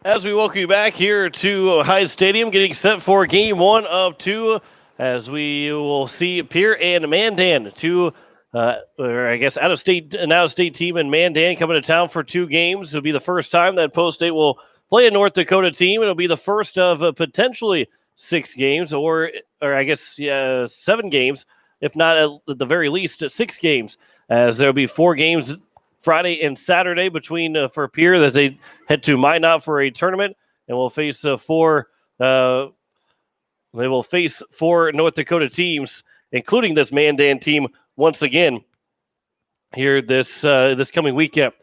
As we welcome you back here to Hyde Stadium, getting set for game one of two, as we will see Pierre and Mandan, or I guess an out-of-state team in Mandan coming to town for two games. It'll be the first time that Post State will play a North Dakota team. It'll be the first of potentially 6 games, or I guess 7 games, if not at the very least 6 games, as there'll be 4 games Friday and Saturday between for Pierre as they head to Minot for a tournament, and will face four. They will face 4 North Dakota teams, including this Mandan team once again here this coming weekend.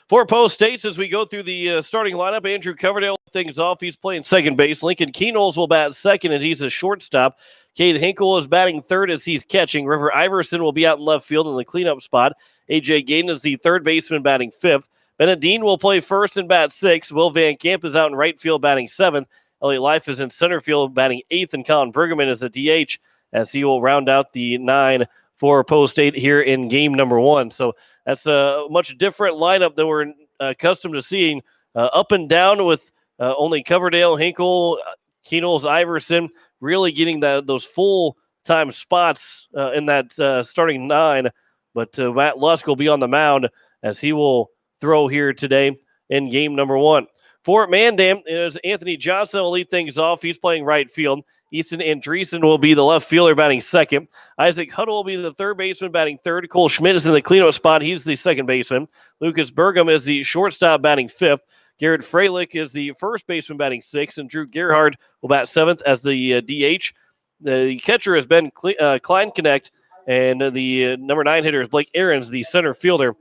For Post States, as we go through the starting lineup, Andrew Coverdale things off. He's playing second base. Lincoln Keenolz will bat second, and he's a shortstop. Cade Hinkle is batting third as he's catching. River Iverson will be out in left field in the cleanup spot. A.J. Gaden is the third baseman batting fifth. Bennett Dean will play first and bat sixth. Will Van Camp is out in right field batting seventh. Elliot Life is in center field batting eighth, and Colin Bergerman is a DH as he will round out the 9 for Post State here in game number 1. So that's a much different lineup than we're accustomed to seeing. Up and down with only Coverdale, Hinkle, Keenolz, Iverson really getting those full-time spots in that starting 9. But Matt Lusk will be on the mound as he will throw here today in game number 1. For Mandan, is Anthony Johnson will lead things off. He's playing right field. Easton Andreessen will be the left fielder batting second. Isaac Huddle will be the third baseman batting third. Cole Schmidt is in the cleanup spot. He's the second baseman. Lucas Burgum is the shortstop batting fifth. Garrett Freilich is the first baseman batting sixth. And Drew Gerhard will bat seventh as the DH. The catcher has been Klein Connect. And the number 9 hitter is Blake Ahrens, the center fielder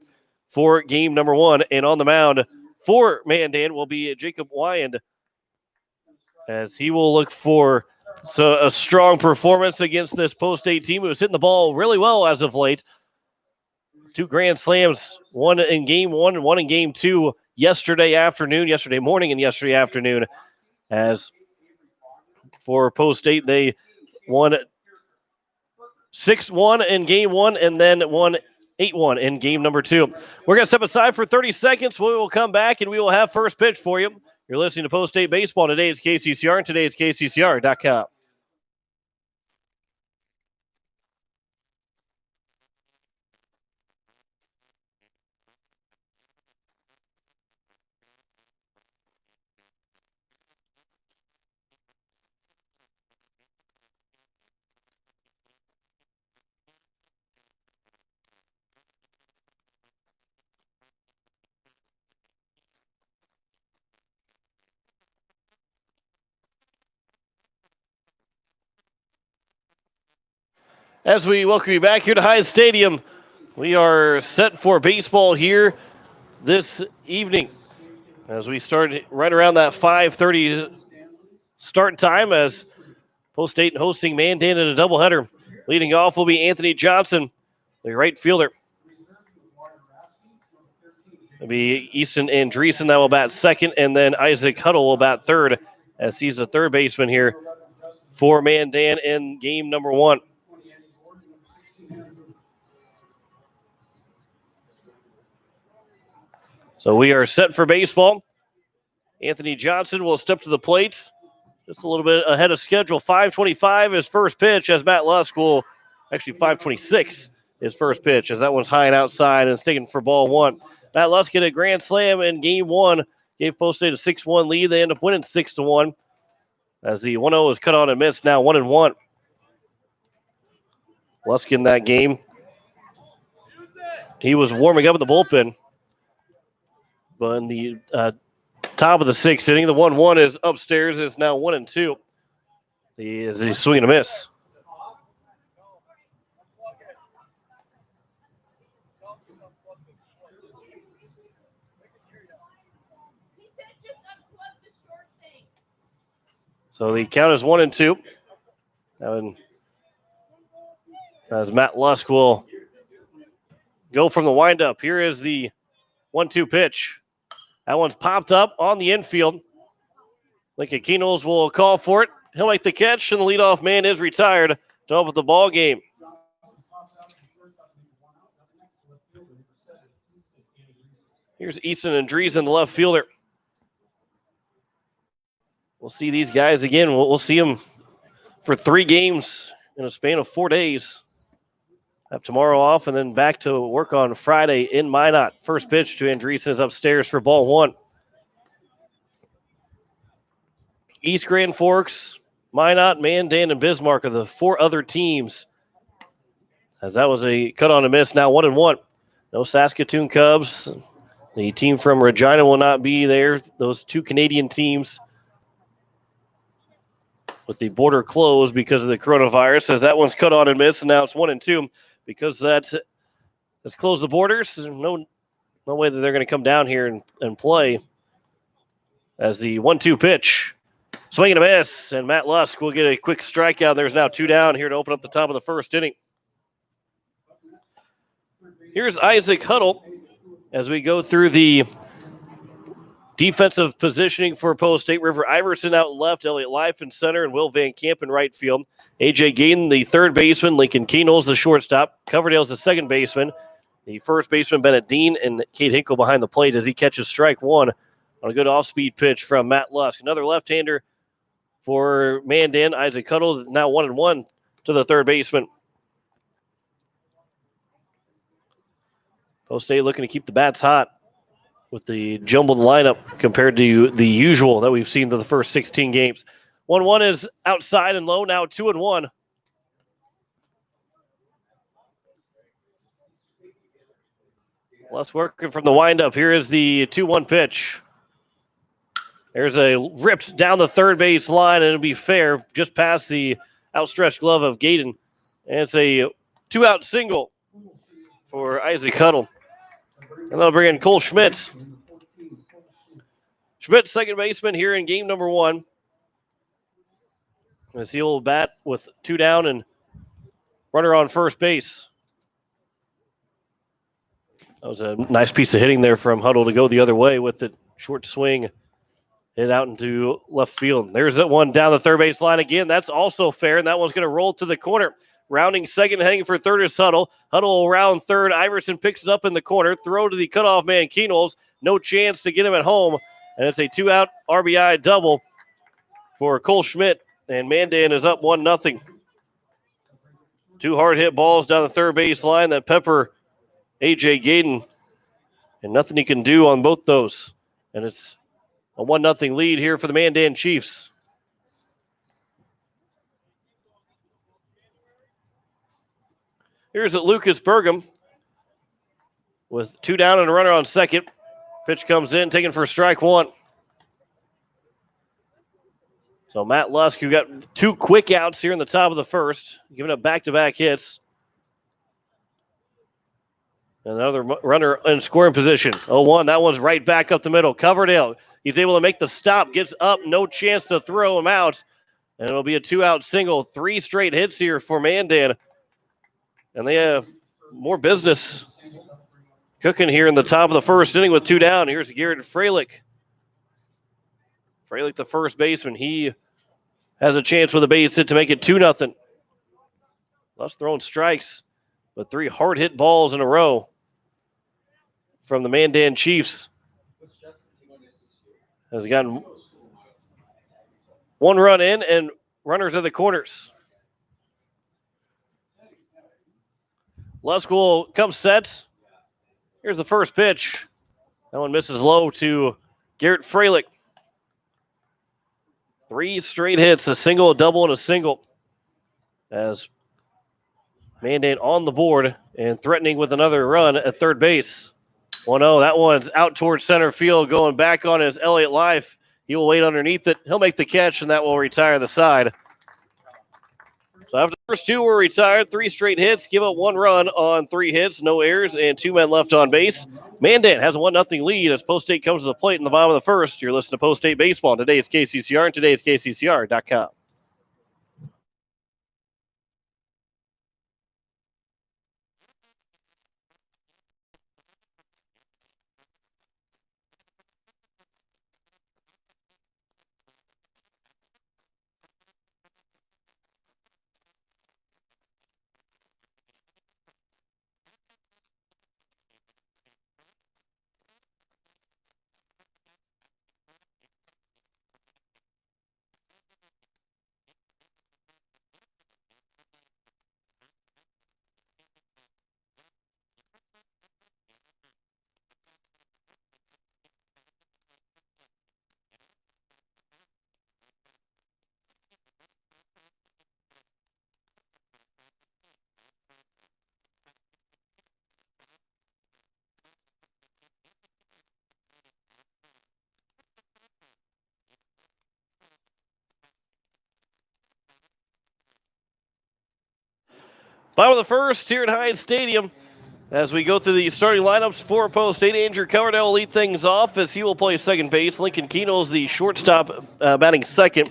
for game number 1. And on the mound for Mandan will be Jacob Wyand, as he will look for a strong performance against this Post State team who is hitting the ball really well as of late. 2 grand slams, one in game 1 and one in game 2 yesterday morning and yesterday afternoon. As for Post State, they won 6-1 in game 1 and then won 8-1 in game number 2. We're going to step aside for 30 seconds. We will come back and we will have first pitch for you. You're listening to Post State Baseball. Today is KCCR and today is KCCR.com. As we welcome you back here to Hyde Stadium, we are set for baseball here this evening. As we start right around that 5:30 start time, as Post State hosting Mandan in a doubleheader. Leading off will be Anthony Johnson, the right fielder. It'll be Easton Andreessen that will bat second, and then Isaac Huddle will bat third, as he's the third baseman here for Mandan in game number 1. So we are set for baseball. Anthony Johnson will step to the plate just a little bit ahead of schedule. 5:25 is first pitch, as Matt Lusk will actually 5:26 is first pitch, as that one's high and outside and it's taken for ball 1. Matt Lusk hit a grand slam in game 1, gave Post State a 6-1 lead. They end up winning 6-1 as the 1-0 is cut on and missed. Now 1-1. Lusk in that game. He was warming up in the bullpen. But in the top of the 6th inning, the 1-1 is upstairs. It's now 1-2. He's swinging a miss. So the count is 1-2. And as Matt Lusk will go from the windup. Here is the 1-2 pitch. That one's popped up on the infield. Lincoln Keenolz will call for it. He'll make the catch, and the leadoff man is retired to open the ball game. Here's Easton Andreessen, the left fielder. we'll see these guys again. We'll see them for 3 games in a span of 4 days. Have tomorrow off and then back to work on Friday in Minot. First pitch to Andreessen is upstairs for ball 1. East Grand Forks, Minot, Mandan, and Bismarck are the 4 other teams. As that was a cut on a miss, now 1-1. No Saskatoon Cubs. The team from Regina will not be there. Those 2 Canadian teams with the border closed because of the coronavirus, as that one's cut on and missed, and now it's 1-2 because that's closed the borders. There's no way that they're going to come down here and play. As the 1-2 pitch, swing and a miss, and Matt Lusk will get a quick strikeout. There's now 2 down here to open up the top of the first inning. Here's Isaac Huddle as we go through the defensive positioning for Post State. River Iverson out left, Elliott Life in center, and Will Van Camp in right field. A.J. Gaden, the third baseman. Lincoln Keenel's the shortstop. Coverdale's the second baseman. The first baseman, Bennett Dean, and Kate Hinkle behind the plate as he catches strike 1 on a good off-speed pitch from Matt Lusk. Another left-hander for Mandan. Isaac Huddle now 1-1 to the third baseman. Post State looking to keep the bats hot with the jumbled lineup compared to the usual that we've seen to the first 16 games. 1-1 is outside and low, now 2-1. Less working from the windup. Here is the 2-1 pitch. There's a ripped down the third base line, and it'll be fair just past the outstretched glove of Gaden. And it's a 2-out single for Isaac Huddle. And they'll bring in Cole Schmidt. Schmidt, second baseman here in game number 1. As he'll bat with 2 down and runner on first base. That was a nice piece of hitting there from Huddle to go the other way with the short swing. Hit out into left field. There's that one down the third base line again. That's also fair, and that one's going to roll to the corner. Rounding second, heading for third is Huddle. Huddle around third. Iverson picks it up in the corner. Throw to the cutoff man, Keenels. No chance to get him at home. And it's a 2-out RBI double for Cole Schmidt. And Mandan is up 1-0. 2 hard hit balls down the third base line that pepper A.J. Gaden. And nothing he can do on both those. And it's a 1-0 lead here for the Mandan Chiefs. Here's Lucas Burgum with 2 down and a runner on second. Pitch comes in, taken for strike 1. So Matt Lusk, who got 2 quick outs here in the top of the first, giving up back-to-back hits. Another runner in scoring position. 0-1, that one's right back up the middle. Coverdale, he's able to make the stop, gets up, no chance to throw him out. And it'll be a 2-out single. 3 straight hits here for Mandan. And they have more business cooking here in the top of the first inning with 2 down. Here's Garrett Freilich. Freilich, the first baseman. He has a chance with a base hit to make it 2-0. Lusk throwing strikes, but 3 hard hit balls in a row from the Mandan Chiefs. Has gotten 1 run in and runners at the corners. Lusk will come set. Here's the first pitch. That one misses low to Garrett Freilich. 3 straight hits, a single, a double, and a single. As Mandan on the board and threatening with another run at third base. 1-0. That one's out towards center field. Going back on his Elliott Life. He will wait underneath it. He'll make the catch, and that will retire the side. So after the first 2 were retired, 3 straight hits, give up 1 run on 3 hits, no errors, and 2 men left on base. Mandan has a 1-0 lead as Post State comes to the plate in the bottom of the first. You're listening to Post State Baseball. Today is KCCR, and today is KCCR.com. Bottom of the first here at Hyde Stadium. As we go through the starting lineups for Post State, Andrew Coverdale will lead things off as he will play second base. Lincoln Keno is the shortstop, batting second.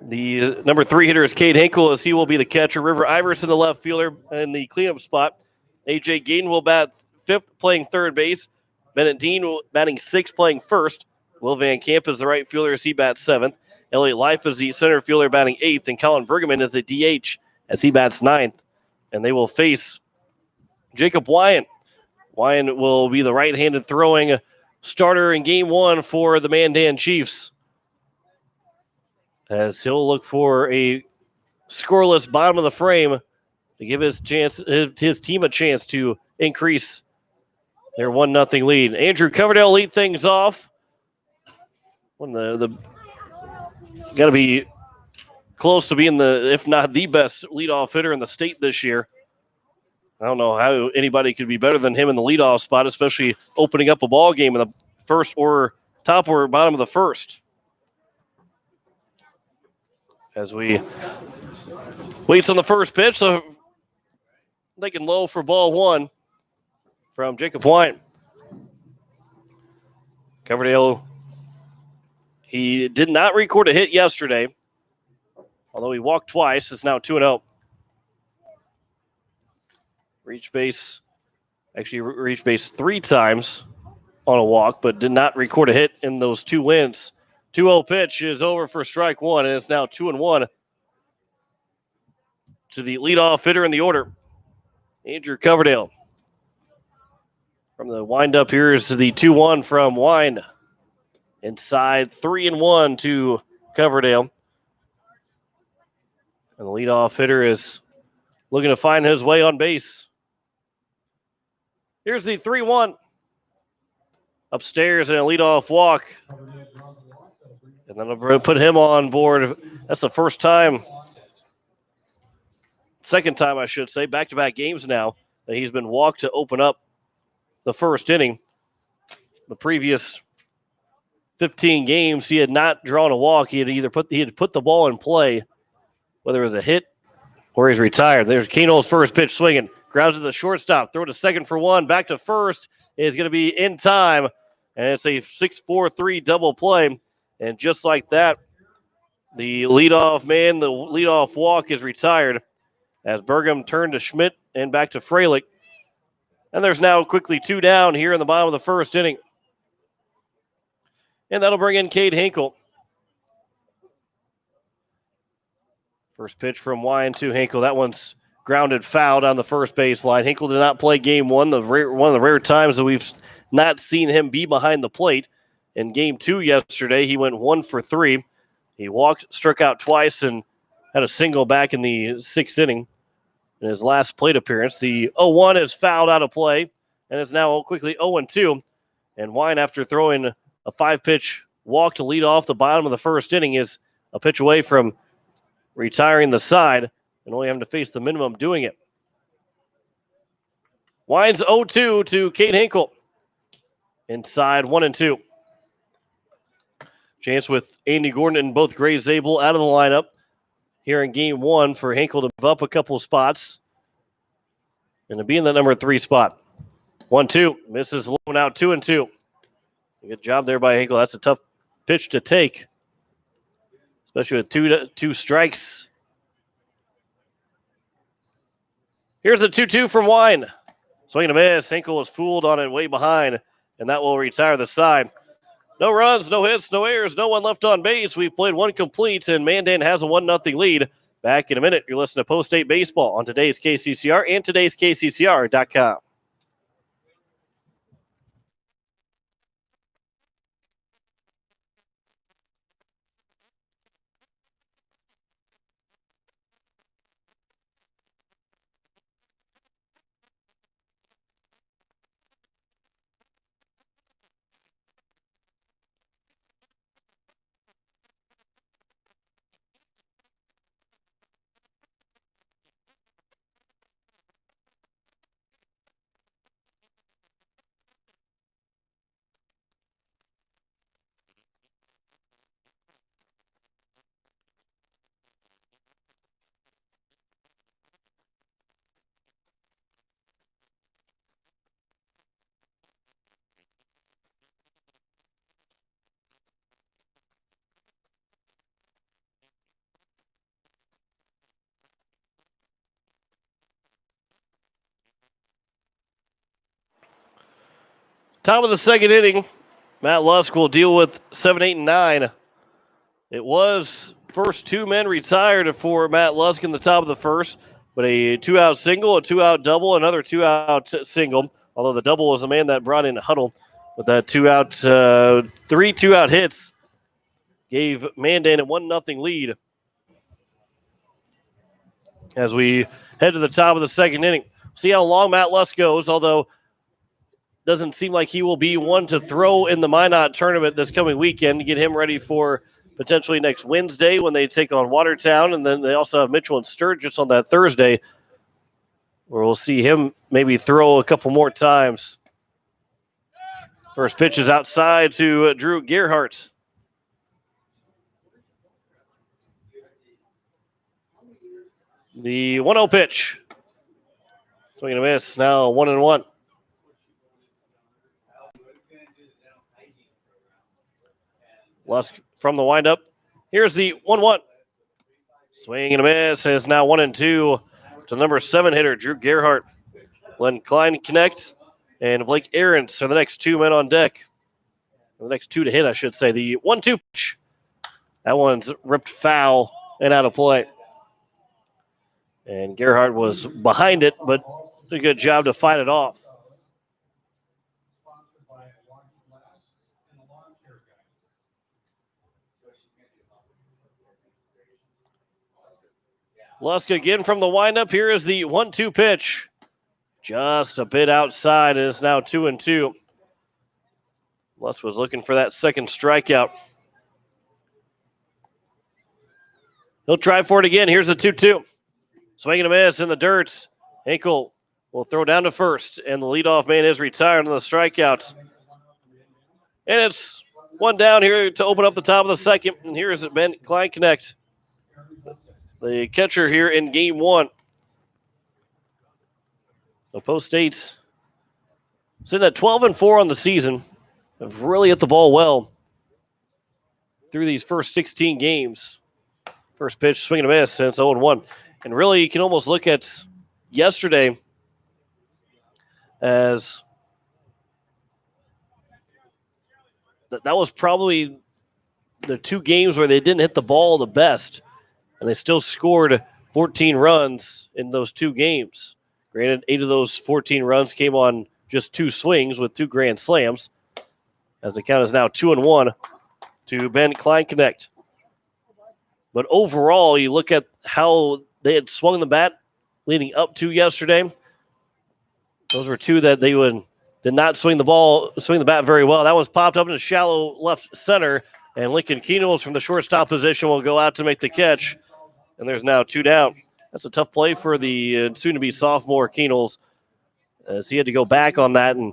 The number 3 hitter is Cade Hinkle as he will be the catcher. River Iverson, the left fielder, in the cleanup spot. A.J. Gayden will bat fifth, playing third base. Bennett Dean batting sixth, playing first. Will Van Camp is the right fielder as he bats seventh. Elliot Life is the center fielder batting eighth. And Colin Bergman is the DH as he bats ninth. And they will face Jacob Wyant. Wyant will be the right-handed throwing starter in game one for the Mandan Chiefs, as he'll look for a scoreless bottom of the frame to give his team a chance to increase their 1-0 lead. Andrew Coverdale lead things off. When the got to be close to being if not the best leadoff hitter in the state this year. I don't know how anybody could be better than him in the leadoff spot, especially opening up a ball game in the first or top or bottom of the first. As we waits on the first pitch, so thinking low for ball one from Jacob Wyant. Coverdale, he did not record a hit yesterday, although he walked twice. It's now 2-0. Reached base three times on a walk, but did not record a hit in those two wins. 2-0 pitch is over for strike one, and it's now 2-1 to the leadoff hitter in the order, Andrew Coverdale. From the windup, here is the 2-1 from Wine. Inside, 3-1 to Coverdale. And the leadoff hitter is looking to find his way on base. Here's the 3-1. Upstairs and a leadoff walk. And then I'll put him on board. That's the second time I should say, back-to-back games now that he's been walked to open up the first inning. The previous 15 games, he had not drawn a walk. He had put the ball in play, whether it was a hit or he's retired. There's Keno's first pitch swinging. Grounds to the shortstop. Throw to second for one. Back to first is going to be in time. And it's a 6-4-3 double play. And just like that, the leadoff walk is retired as Bergam turned to Schmidt and back to Freilich. And there's now quickly two down here in the bottom of the first inning. And that'll bring in Cade Hinkle. First pitch from Wine to Hinkle. That one's grounded foul on the first baseline. Hinkle did not play game one, one of the rare times that we've not seen him be behind the plate. In game two yesterday, he went 1 for 3. He walked, struck out twice, and had a single back in the sixth inning in his last plate appearance. The 0-1 is fouled out of play, and is now quickly 0-2. And Wine, after throwing a 5-pitch walk to lead off the bottom of the first inning, is a pitch away from retiring the side and only having to face the minimum doing it. Wine's 0-2 to Cade Hinkle. Inside 1-2. Chance with Andy Gordon and both Gray Zabel out of the lineup here in game one for Hinkle to move up a couple spots and to be in the number 3 spot. 1-2. Misses low out 2-2. Good job there by Hinkle. That's a tough pitch to take, especially with two strikes. Here's the 2-2 from Wine. Swing and a miss. Hinkle was fooled on it way behind, and that will retire the side. No runs, no hits, no errors, no one left on base. We've played one complete, and Mandan has a 1-0 lead. Back in a minute. You're listening to Post State Baseball on today's KCCR and today's KCCR.com. Top of the second inning, Matt Lusk will deal with 7, 8, and 9. It was first two men retired for Matt Lusk in the top of the first, but a 2-out single, a 2-out double, another 2-out single. Although the double was the man that brought in Huddle with that 2-out, 3 2-out hits, gave Mandan a 1-0 lead. As we head to the top of the second inning, see how long Matt Lusk goes. Although doesn't seem like he will be one to throw in the Minot tournament this coming weekend to get him ready for potentially next Wednesday when they take on Watertown. And then they also have Mitchell and Sturgis on that Thursday, where we'll see him maybe throw a couple more times. First pitch is outside to Drew Gerhardt. The 1-0 pitch. Swing and a miss. Now 1-1. Lusk from the windup. Here's the 1-1. Swing and a miss is now 1-2 to number 7 hitter, Drew Gerhardt. Glenn Klein connect, and Blake Ahrens are the next two men on deck. The next two to hit, I should say. The 1-2 pitch. That one's ripped foul and out of play. And Gerhardt was behind it, but did a good job to fight it off. Lusk again from the windup. Here is the 1-2 pitch. Just a bit outside, and it's now 2-2. Lusk was looking for that second strikeout. He'll try for it again. Here's the 2-2. Swing and a miss in the dirt. Hinkle will throw down to first, and the leadoff man is retired on the strikeout. And it's one down here to open up the top of the second, and here is Ben Klein connect. The catcher here in game one. So Post State's sitting at 12-4 on the season. Have really hit the ball well through these first 16 games. First pitch, swing and a miss, and it's 0-1. And really, you can almost look at yesterday as that was probably the two games where they didn't hit the ball the best. And they still scored 14 runs in those two games. Granted, 8 of those 14 runs came on just 2 swings with 2 grand slams. As the count is now 2-1 to Ben Klein connect. But overall, you look at how they had swung the bat leading up to yesterday. Those were 2 that they did not swing the bat very well. That one's popped up in a shallow left center, and Lincoln Keenels from the shortstop position will go out to make the catch. And there's now 2 down. That's a tough play for the soon-to-be sophomore Keenels, as he had to go back on that and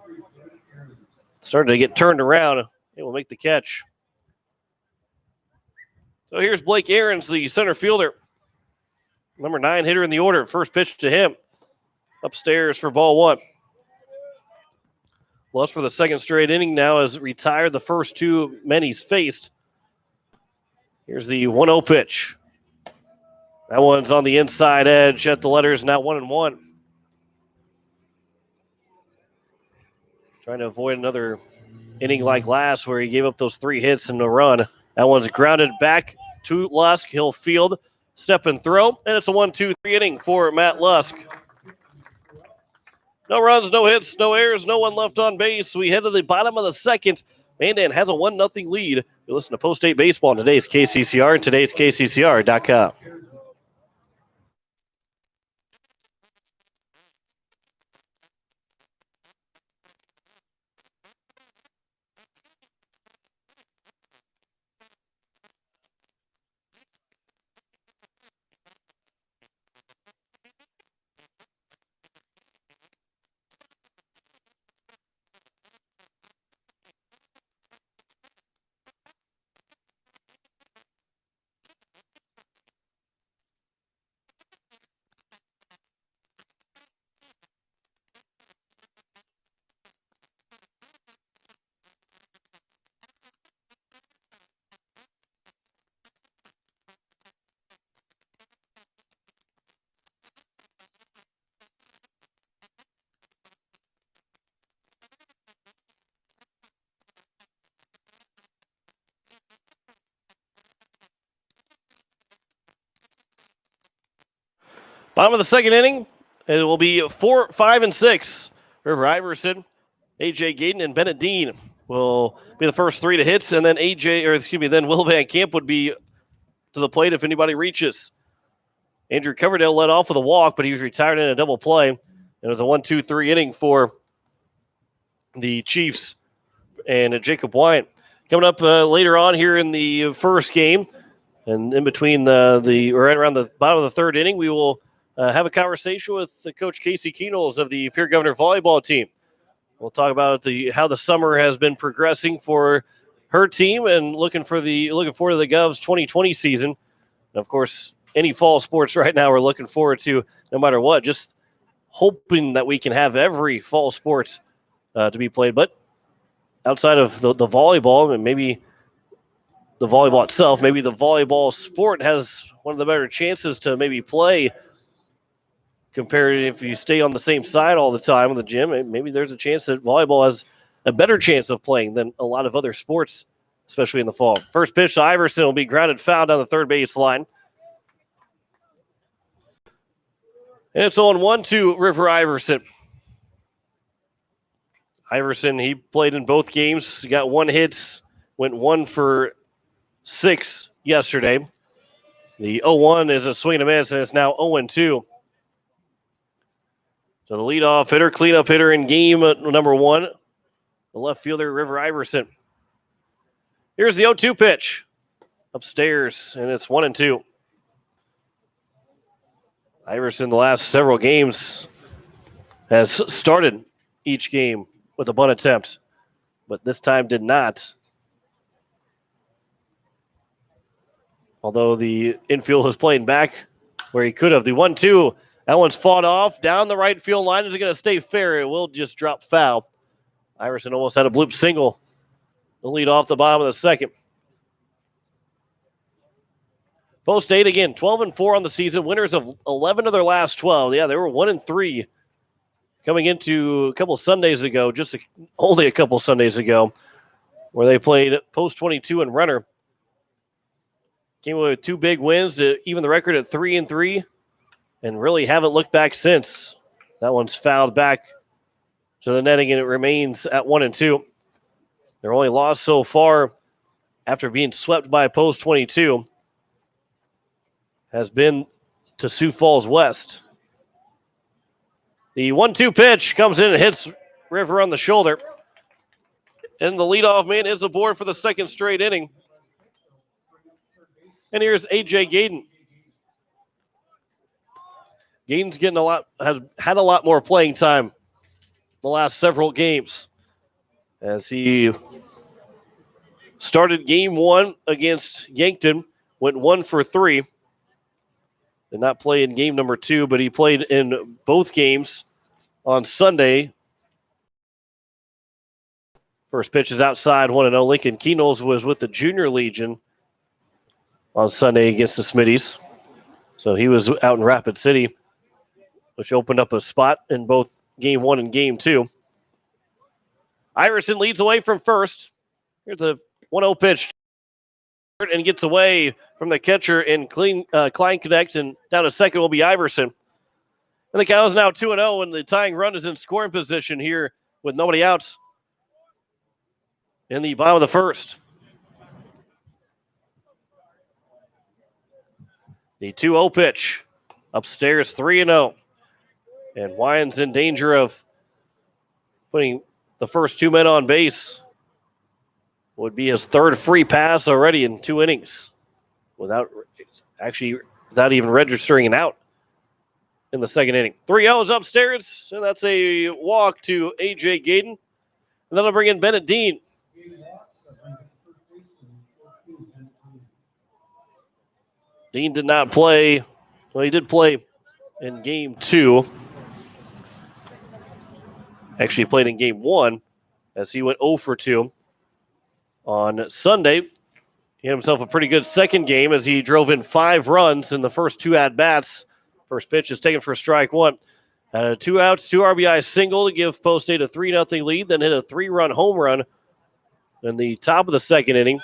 started to get turned around. He will make the catch. So here's Blake Ahrens, the center fielder. Number 9 hitter in the order. First pitch to him. Upstairs for ball 1. Lusk for the second straight inning now has retired the first 2 men he's faced. Here's the 1-0 pitch. That one's on the inside edge at the letters, now 1-1. Trying to avoid another inning like last where he gave up those 3 hits and no run. That one's grounded back to Lusk. He'll field, step and throw, and it's a 1-2-3 inning for Matt Lusk. No runs, no hits, no errors, no one left on base. We head to the bottom of the second. Mandan has a 1-0 lead. You listen to Post State Baseball on today's KCCR and today's KCCR.com. Bottom of the second inning, it will be 4, 5, and 6. River Iverson, A.J. Gayden, and Bennett Dean will be the first three to hits, and then then Will Van Camp would be to the plate if anybody reaches. Andrew Coverdale led off with a walk, but he was retired in a double play. It was a 1-2-3 inning for the Chiefs and Jacob Wyant. Coming up later on here in the first game, and in between right around the bottom of the third inning, we will have a conversation with Coach Casey Keenels of the Pierre Governor volleyball team. We'll talk about how the summer has been progressing for her team and looking forward to the Govs 2020 season. And of course, any fall sports right now we're looking forward to no matter what, just hoping that we can have every fall sport to be played. But outside of the volleyball and maybe the volleyball itself, maybe the volleyball sport has one of the better chances to maybe play compared to if you stay on the same side all the time in the gym. Maybe there's a chance that volleyball has a better chance of playing than a lot of other sports, especially in the fall. First pitch to Iverson will be grounded foul down the third base line. And it's 0-1 to River Iverson. Iverson, he played in both games. He got 1 hit, went 1 for 6 yesterday. The 0-1 is a swing and a miss, and it's now 0-2. So the leadoff hitter, cleanup hitter in game number 1, the left fielder, River Iverson. Here's the 0-2 pitch. Upstairs, and it's 1-2. Iverson, the last several games, has started each game with a bunt attempt, but this time did not. Although the infield was playing back where he could have. The 1-2, that one's fought off down the right field line. Is it going to stay fair? It will just drop foul. Iverson almost had a bloop single. The lead off the bottom of the second. Post 8 again, 12-4 on the season. Winners of 11 of their last 12. Yeah, they were 1-3 coming into a couple Sundays ago, only a couple Sundays ago, where they played Post 22 and Renner. Came away with 2 big wins to even the record at 3-3, and really haven't looked back since. That one's fouled back to the netting, and it remains at 1-2. Their only loss so far after being swept by Post 22 has been to Sioux Falls West. The 1-2 pitch comes in and hits River on the shoulder. And the leadoff man is aboard for the second straight inning. And here's A.J. Gayden. Gayden's has had a lot more playing time the last several games, as he started game 1 against Yankton, went 1 for 3. Did not play in game number 2, but he played in both games on Sunday. First pitch is outside, 1-0. Lincoln Keenels was with the Junior Legion on Sunday against the Smitties. So he was out in Rapid City, which opened up a spot in both game 1 and game 2. Iverson leads away from first. Here's the 1-0 pitch. And gets away from the catcher and Klein connects, and down to second will be Iverson. And the count is now 2-0, and the tying run is in scoring position here with nobody out in the bottom of the first. The 2-0 pitch. Upstairs, 3-0. And Wyand's in danger of putting the first 2 men on base. Would be his third free pass already in 2 innings without even registering an out in the second inning. 3-0 is upstairs, and that's a walk to A.J. Gayden. And then I'll bring in Bennett Dean. Dean did not play. Well, he did play in game 2. Actually played in game 1 as he went 0 for 2. On Sunday, he had himself a pretty good second game as he drove in 5 runs in the first 2 at-bats. First pitch is taken for strike 1. 2 outs, 2 RBI single to give Post 8 a 3-0 lead, then hit a 3-run home run in the top of the second inning,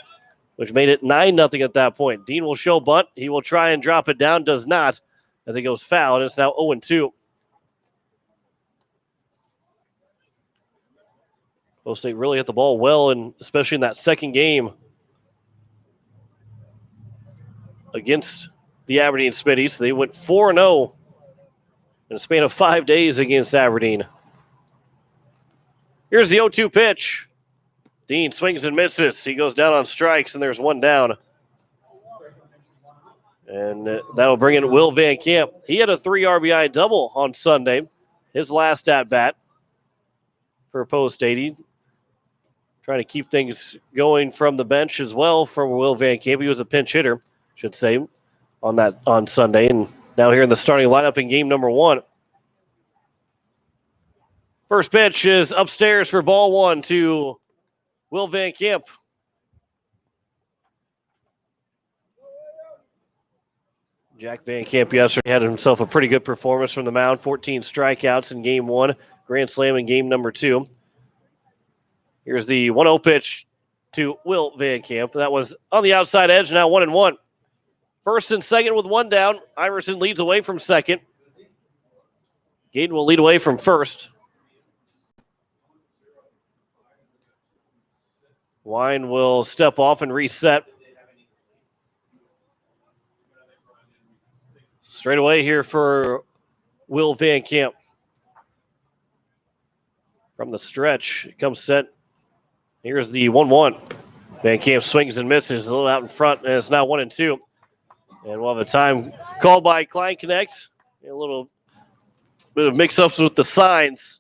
which made it 9-0 at that point. Dean will show bunt. He will try and drop it down, does not. as he goes foul, and it's now 0-2. Post State really hit the ball well, and especially in that second game against the Aberdeen Smitties. They went 4-0 in a span of 5 days against Aberdeen. Here's the 0-2 pitch. Dean swings and misses. He goes down on strikes, and there's one down. And that'll bring in Will Van Camp. He had a 3 RBI double on Sunday, his last at-bat for Post State. Trying to keep things going from the bench as well for Will Van Camp. He was a pinch hitter, should say, on Sunday, and now here in the starting lineup in game number 1. First pitch is upstairs for ball 1 to Will Van Camp. Jack Van Camp yesterday had himself a pretty good performance from the mound. 14 strikeouts in game 1, grand slam in game number 2. Here's the 1-0 pitch to Will Van Camp. That was on the outside edge, now 1-1. First and second with one down. Iverson leads away from second. Gaden will lead away from first. Wine will step off and reset. Straight away here for Will Van Camp. From the stretch, it comes set. Here's the 1-1. Van Camp swings and misses a little out in front, and it's now 1-2. And we'll have a time called by Klein Connect. A little bit of mix-ups with the signs.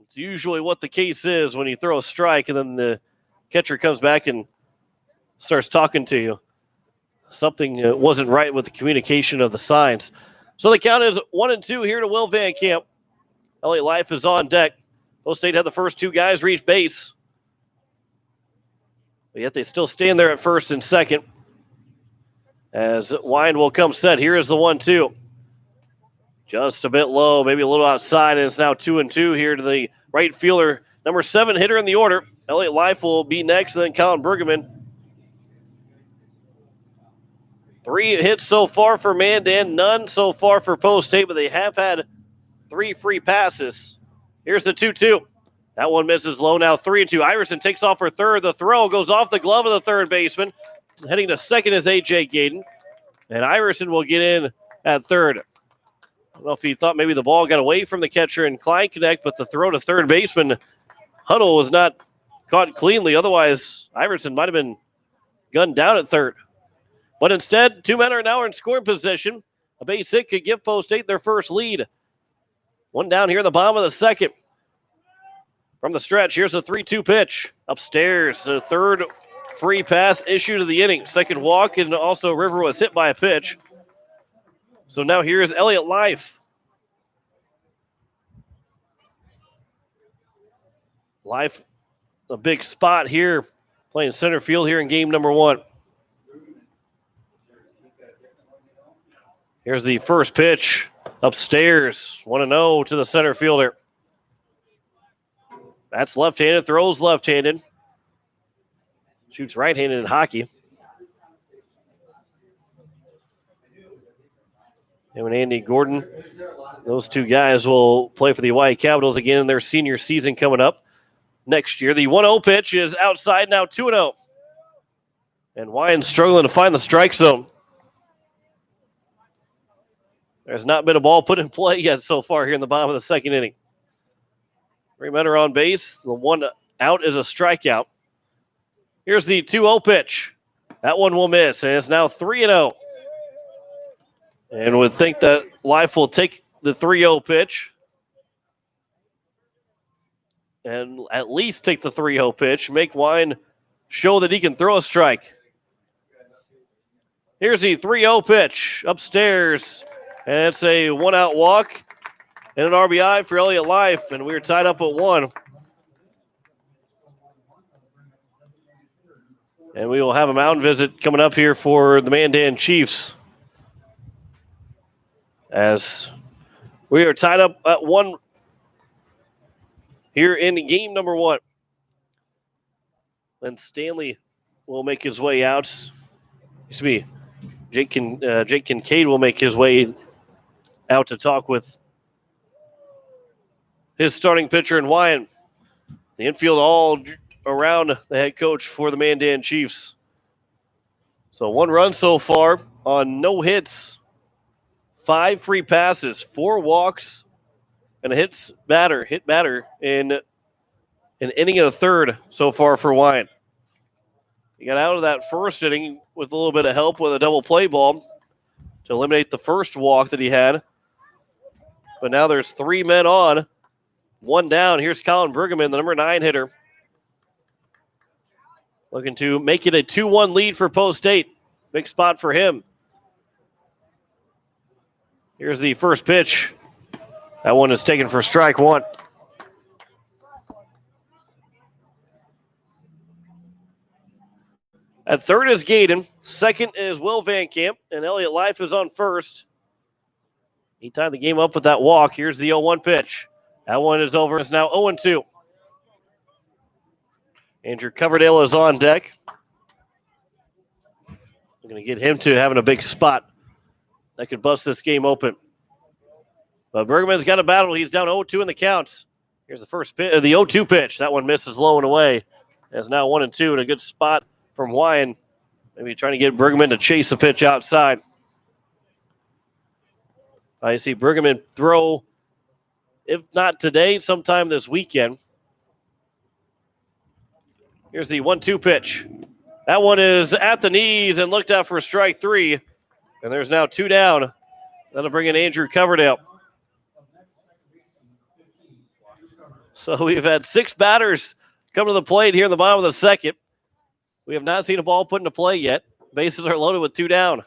It's usually what the case is when you throw a strike and then the catcher comes back and starts talking to you. Something wasn't right with the communication of the signs. So the count is 1-2 here to Will Van Camp. Elliott Life is on deck. Post State had the first 2 guys reach base. But yet they still stand there at first and second. As Wine will come set. Here is the 1-2. Just a bit low, maybe a little outside, and it's now 2-2 here to the right fielder. Number 7 hitter in the order. Elliott Life will be next, and then Colin Bergman. 3 hits so far for Mandan, none so far for Post State, but they have had 3 free passes. Here's the 2-2. That one misses low, now 3-2. Iverson takes off for third. The throw goes off the glove of the third baseman. Heading to second is A.J. Gaden. And Iverson will get in at third. I don't know if he thought maybe the ball got away from the catcher in Klein Connect, but the throw to third baseman, Huddle, was not caught cleanly. Otherwise, Iverson might have been gunned down at third. But instead, 2 men are now in scoring position. A base hit could give Post State their first lead. One down here in the bottom of the second. From the stretch, here's a 3-2 pitch. Upstairs, the third free pass issue to the inning. Second walk, and also River was hit by a pitch. So now here is Elliott Life. Life, a big spot here, playing center field here in game number 1. Here's the first pitch. Upstairs, 1-0 to the center fielder. That's left-handed, throws left-handed. Shoots right-handed in hockey. And Andy Gordon, those 2 guys will play for the Hawaii Capitals again in their senior season coming up next year. The 1-0 pitch is outside, now 2-0. And Wyans struggling to find the strike zone. There's not been a ball put in play yet so far here in the bottom of the second inning. 3 men are on base. The one out is a strikeout. Here's the 2-0 pitch. That one will miss, and it's now 3-0. And would think that Life will take the 3-0 pitch and at least take the 3-0 pitch, make Wine show that he can throw a strike. Here's the 3-0 pitch upstairs, and it's a 1-out walk and an RBI for Elliott Life, and we're tied up at 1. And we will have a mound visit coming up here for the Mandan Chiefs, as we are tied up at 1 here in game number 1. Then Stanley will make his way out. Jake Kincaid will make his way out to talk with his starting pitcher in Wyan. The infield all around the head coach for the Mandan Chiefs. So 1 run so far on no hits, 5 free passes, 4 walks, and a hit batter in an inning and a third so far for Wyan. He got out of that first inning with a little bit of help with a double play ball to eliminate the first walk that he had. But now there's 3 men on, 1 down. Here's Colin Bergman, the number 9 hitter. Looking to make it a 2-1 lead for Post State. Big spot for him. Here's the first pitch. That one is taken for strike 1. At third is Gaden. Second is Will Van Camp. And Elliott Life is on first. He tied the game up with that walk. Here's the 0-1 pitch. That one is over. It's now 0-2. Andrew Coverdale is on deck. I'm going to get him to having a big spot that could bust this game open. But Bergman's got a battle. He's down 0-2 in the counts. Here's the first pitch, the 0-2 pitch. That one misses low and away. It's now 1-2 and a good spot from Wyan. Maybe trying to get Bergman to chase a pitch outside. I see Bergman throw, if not today, sometime this weekend. Here's the 1-2 pitch. That one is at the knees and looked out for strike 3. And there's now 2 down. That'll bring in Andrew Coverdale. So we've had 6 batters come to the plate here in the bottom of the second. We have not seen a ball put into play yet. Bases are loaded with 2 down.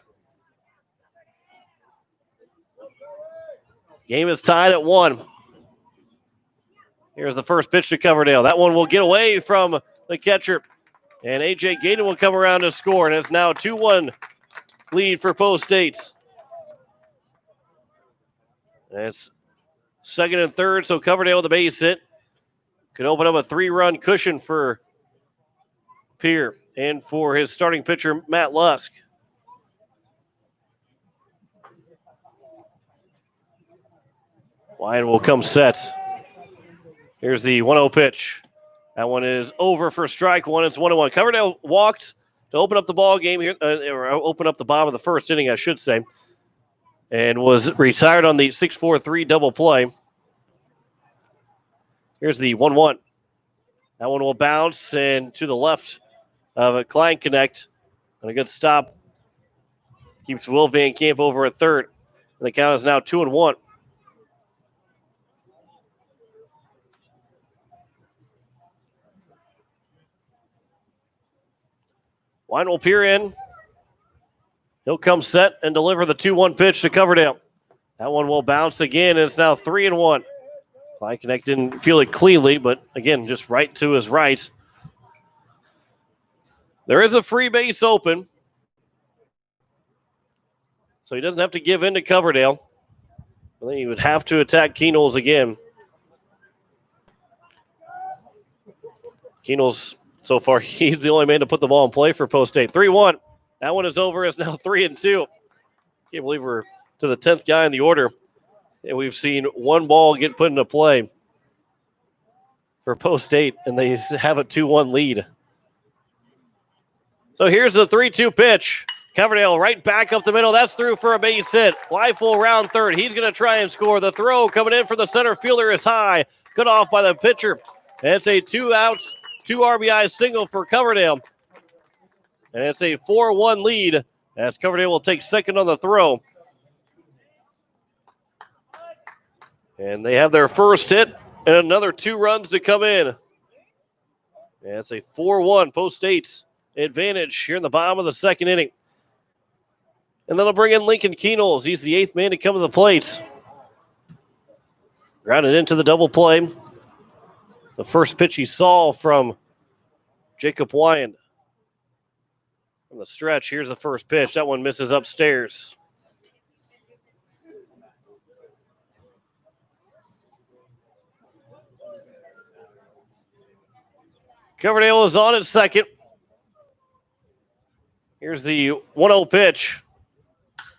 Game is tied at 1. Here's the first pitch to Coverdale. That one will get away from the catcher. And A.J. Gaden will come around to score. And it's now 2-1 lead for Post State. It's second and third, so Coverdale with a base hit. Could open up a 3-run cushion for Pierre and for his starting pitcher, Matt Lusk. Wyan will come set. Here's the 1-0 pitch. That one is over for strike 1. It's 1-1. Coverdale walked to open up the ball game here, or open up the bottom of the first inning, I should say, and was retired on the 6-4-3 double play. Here's the 1-1. That one will bounce and to the left of a Klein Connect. And a good stop. Keeps Will Van Camp over at third. And the count is now 2-1. Wyan will peer in. He'll come set and deliver the 2-1 pitch to Coverdale. That one will bounce again, and it's now 3-1. Klein Connect didn't feel it cleanly, but again, just right to his right. There is a free base open, so he doesn't have to give in to Coverdale. I think he would have to attack Keenels again. Keenels, so far, he's the only man to put the ball in play for Post State. 3-1. That one is over. It's now 3-2. Can't believe we're to the 10th guy in the order. And we've seen one ball get put into play for Post State, and they have a 2-1 lead. So here's the 3-2 pitch. Coverdale right back up the middle. That's through for a base hit. Life will round third. He's going to try and score. The throw coming in for the center fielder is high. Cut off by the pitcher. And it's a 2 outs, 2 RBI single for Coverdale. And it's a 4-1 lead as Coverdale will take second on the throw. And they have their first hit and another 2 runs to come in. And it's a 4-1 Post State's advantage here in the bottom of the second inning. And then they'll bring in Lincoln Keenels. He's the 8th man to come to the plate. Grounded into the double play. The first pitch he saw from Jacob Wyan. From the stretch, here's the first pitch. That one misses upstairs. Coverdale is on at second. Here's the 1-0 pitch.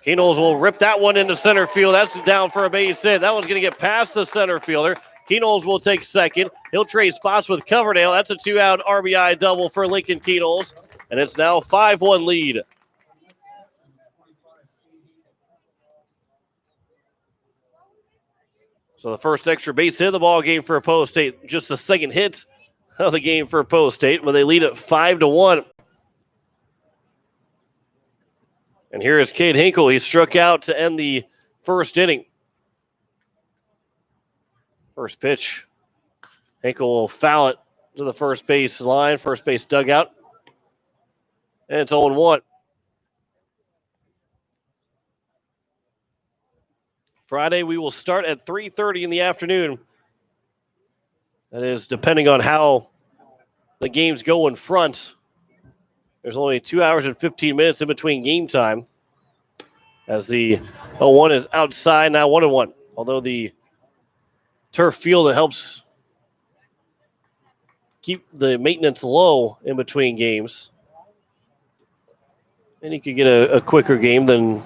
Keenholz will rip that one into center field. That's down for a base hit. That one's going to get past the center fielder. Keenholz will take second. He'll trade spots with Coverdale. That's a 2-out RBI double for Lincoln Keenholz. And it's now a 5-1 lead. So the first extra base hit of the ball game for Post State. Just the second hit of the game for Post State, where they lead at 5-1. And here is Cade Hinkle. He struck out to end the first inning. First pitch. Hinkle will foul it to the first base line, first base dugout. And it's 0-1. Friday, we will start at 3:30 in the afternoon. That is depending on how the games go in front. There's only 2 hours and 15 minutes in between game time, as the 0-1 is outside, now 1-1. Although the turf field, it helps keep the maintenance low in between games. And you could get a quicker game than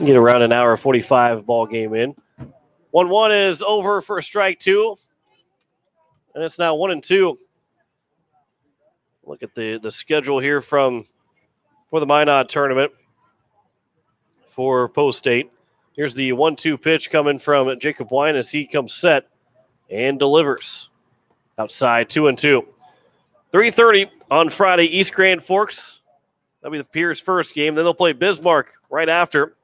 get around an hour 45 ball game in. 1-1 is over for strike two. And it's now 1-2. Look at the schedule here for the Minot tournament for Post State. Here's the 1-2 pitch coming from Jacob Wine as he comes set and delivers. Outside, 2-2. 3:30 on Friday, East Grand Forks. That'll be the Pierce first game. Then they'll play Bismarck right after.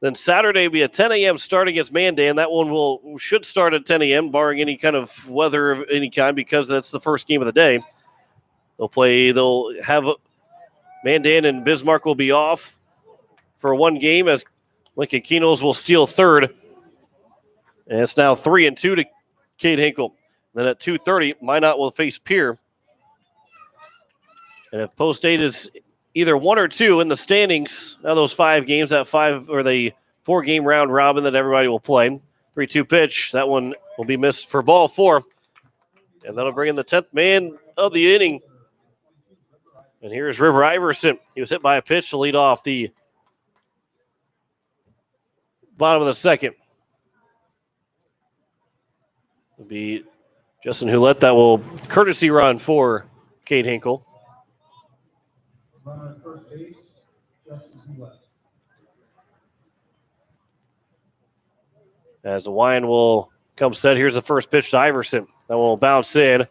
Then Saturday will be a 10 a.m. start against Mandan. That one should start at 10 a.m., barring any kind of weather of any kind, because that's the first game of the day. They'll have Mandan and Bismarck will be off for one game, as Lincoln Keenholz will steal third. And it's now 3-2 to Cade Hinkle. Then at 2:30, Minot will face Pierre. And if Post State is either 1 or 2 in the standings of those 5 games, that 5 or the 4-game round robin that everybody will play. 3-2 pitch. That one will be missed for ball 4. And that'll bring in the 10th man of the inning. And here's River Iverson. He was hit by a pitch to lead off the bottom of the second. It'll be Justin Hulett. That will courtesy run for Cade Hinkle. Runner at first base, Justin Hulett. As the Wine will come set, here's the first pitch to Iverson. That will bounce in.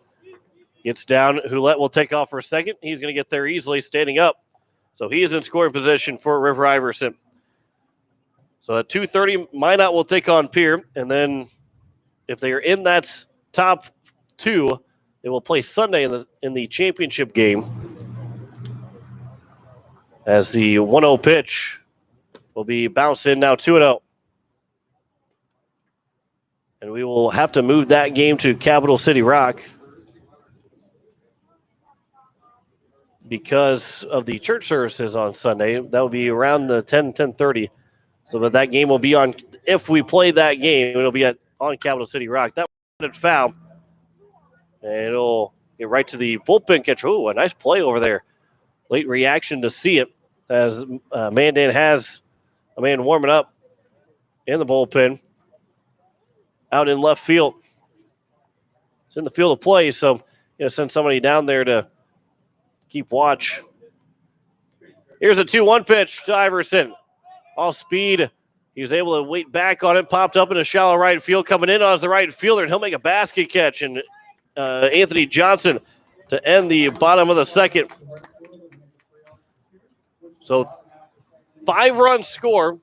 Gets down. Hulett will take off for a second. He's going to get there easily, standing up. So he is in scoring position for River Iverson. So at 2:30, Minot will take on Pierre. And then if they are in that top 2, they will play Sunday in the championship game. As the 1-0 pitch will be bounced in, now 2-0. And we will have to move that game to Capital City Rock because of the church services on Sunday. That will be around the 10:30. So that game will be on, if we play that game, it'll be on Capital City Rock. That one foul. And it'll get right to the bullpen catcher. Ooh, a nice play over there. Late reaction to see it, as Mandan has a man warming up in the bullpen out in left field. It's in the field of play, so send somebody down there to keep watch. Here's a 2-1 pitch to Iverson. All speed. He was able to wait back on it, popped up in a shallow right field, coming in as the right fielder, and he'll make a basket catch. And Anthony Johnson to end the bottom of the second. So 5-run score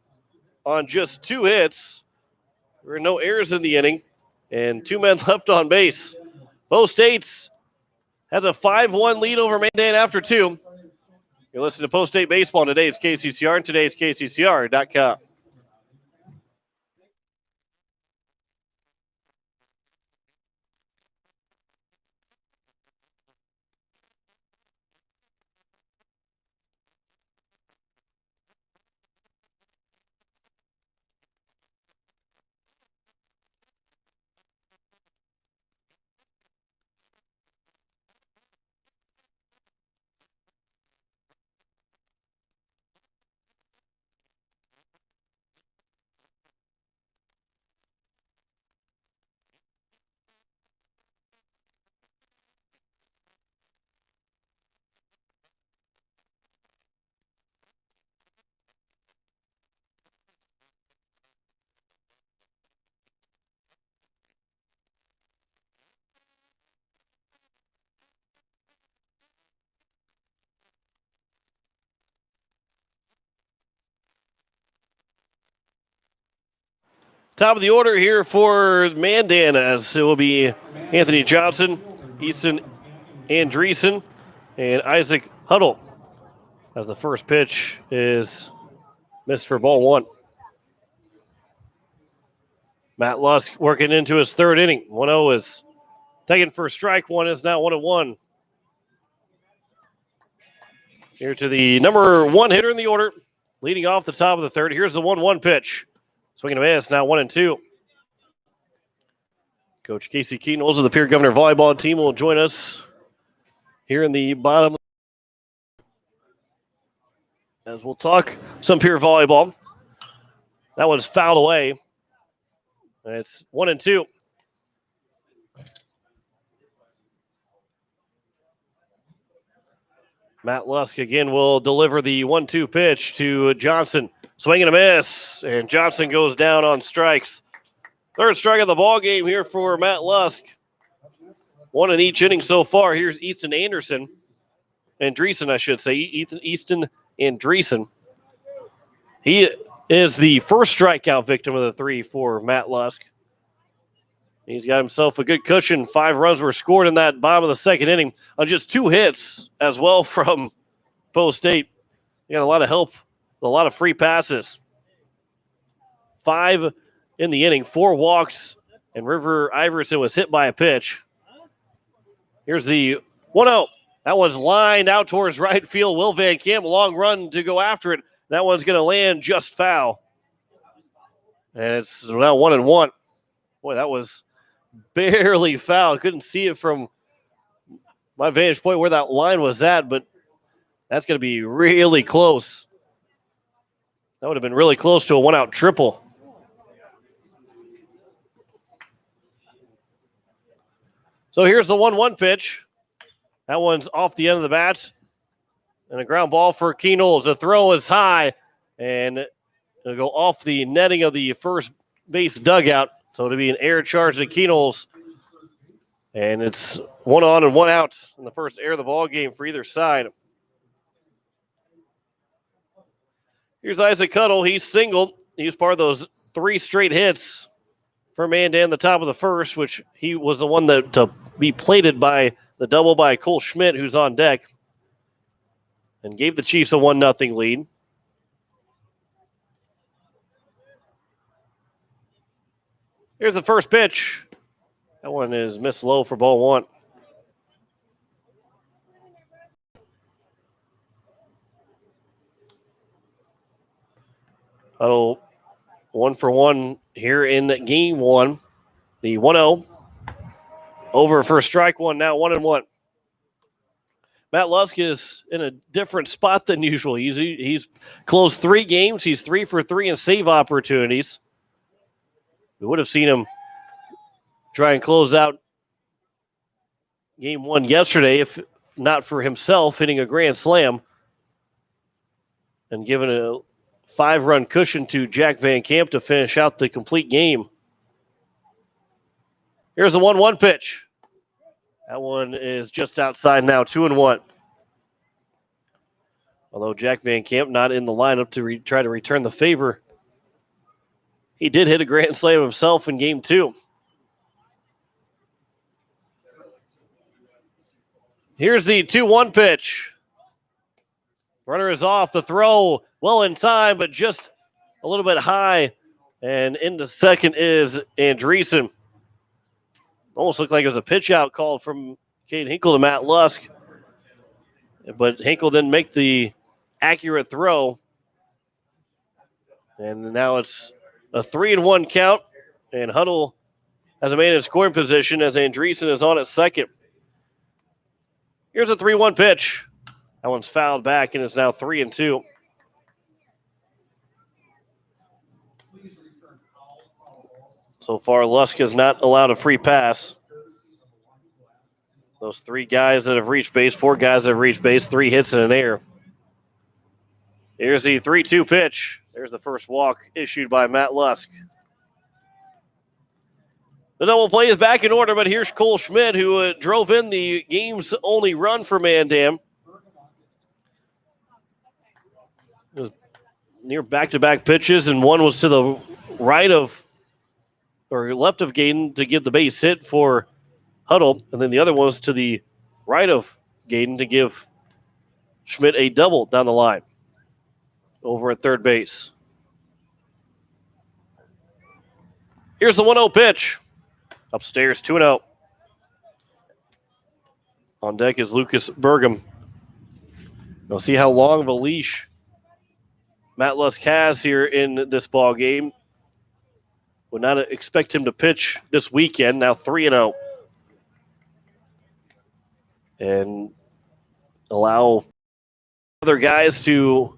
on just 2 hits. There were no errors in the inning, and 2 men left on base. Post State has a 5-1 lead over Mandan after 2. You're listening to Post State Baseball on today's KCCR and today's KCCR.com. Top of the order here for Mandan, as it will be Anthony Johnson, Easton Andreessen, and Isaac Huddle, as the first pitch is missed for ball one. Matt Lusk working into his third inning. 1-0 is taken for strike one, is now 1-1. Here to the number one hitter in the order, leading off the top of the third. Here's the 1-1 pitch. Swinging a miss, now 1-2. Coach Casey Keatnolls of the Pierre Governor volleyball team will join us here in the bottom as we'll talk some Pierre volleyball. That one's fouled away. And it's 1-2. Matt Lusk again will deliver the 1-2 pitch to Johnson. Swing and a miss, and Johnson goes down on strikes. Third strike of the ball game here for Matt Lusk. One in each inning so far. Here's Easton Andreessen, I should say. Easton Andreessen. He is the first strikeout victim of the three for Matt Lusk. He's got himself a good cushion. 5 runs were scored in that bottom of the second inning on just 2 hits as well from Post State. He got a lot of help, a lot of free passes. 5 in the inning, 4 walks, and River Iverson was hit by a pitch. Here's the 1-0. That one's lined out towards right field. Will Van Camp, a long run to go after it. That one's going to land just foul. And it's now 1-1. Boy, that was barely foul. Couldn't see it from my vantage point where that line was at, but that's going to be really close. That would have been really close to a 1-out triple. So here's the 1-1 pitch. That one's off the end of the bat. And a ground ball for Keatnolls. The throw is high, and it'll go off the netting of the first base dugout. So it'll be an air charge to Keatnolls. And it's 1 on and 1 out in the first air of the ball game for either side. Here's Isaac Huddle. He's singled. He was part of those 3 straight hits for Mandan, the top of the first, which he was the one that to be plated by the double by Cole Schmidt, who's on deck, and gave the Chiefs a 1-0 lead. Here's the first pitch. That one is missed low for ball 1. Huddle 1 for 1 here in game 1. The 1-0 over for strike 1, now 1-1. Matt Lusk is in a different spot than usual. He's closed 3 games. He's 3 for 3 in save opportunities. We would have seen him try and close out game 1 yesterday, if not for himself hitting a grand slam and giving a 5-run cushion to Jack Van Camp to finish out the complete game. Here's the 1-1 pitch. That one is just outside now, 2-1. Although Jack Van Camp not in the lineup to try to return the favor, he did hit a grand slam himself in game 2. Here's the 2-1 pitch. Runner is off. The throw well in time, but just a little bit high. And into second is Andreessen. Almost looked like it was a pitch out called from Cade Hinkle to Matt Lusk. But Hinkle didn't make the accurate throw. And now it's a 3-1 count. And Huddle has a man in scoring position as Andreessen is on at second. Here's a 3-1 pitch. That one's fouled back, and it's now 3-2. So far, Lusk has not allowed a free pass. Those 3 guys that have reached base, 4 guys that have reached base, 3 hits in an air. Here's the 3-2 pitch. There's the first walk issued by Matt Lusk. The double play is back in order, but here's Cole Schmidt, who drove in the game's only run for Mandan. It was near back-to-back pitches, and one was to the right of or left of Gaden to give the base hit for Huddle, and then the other one was to the right of Gaden to give Schmidt a double down the line over at third base. Here's the 1-0 pitch. Upstairs, 2-0. On deck is Lucas Burgum. We'll see how long of a leash Matt Lusk has here in this ball game. Would not expect him to pitch this weekend. Now 3-0. And allow other guys to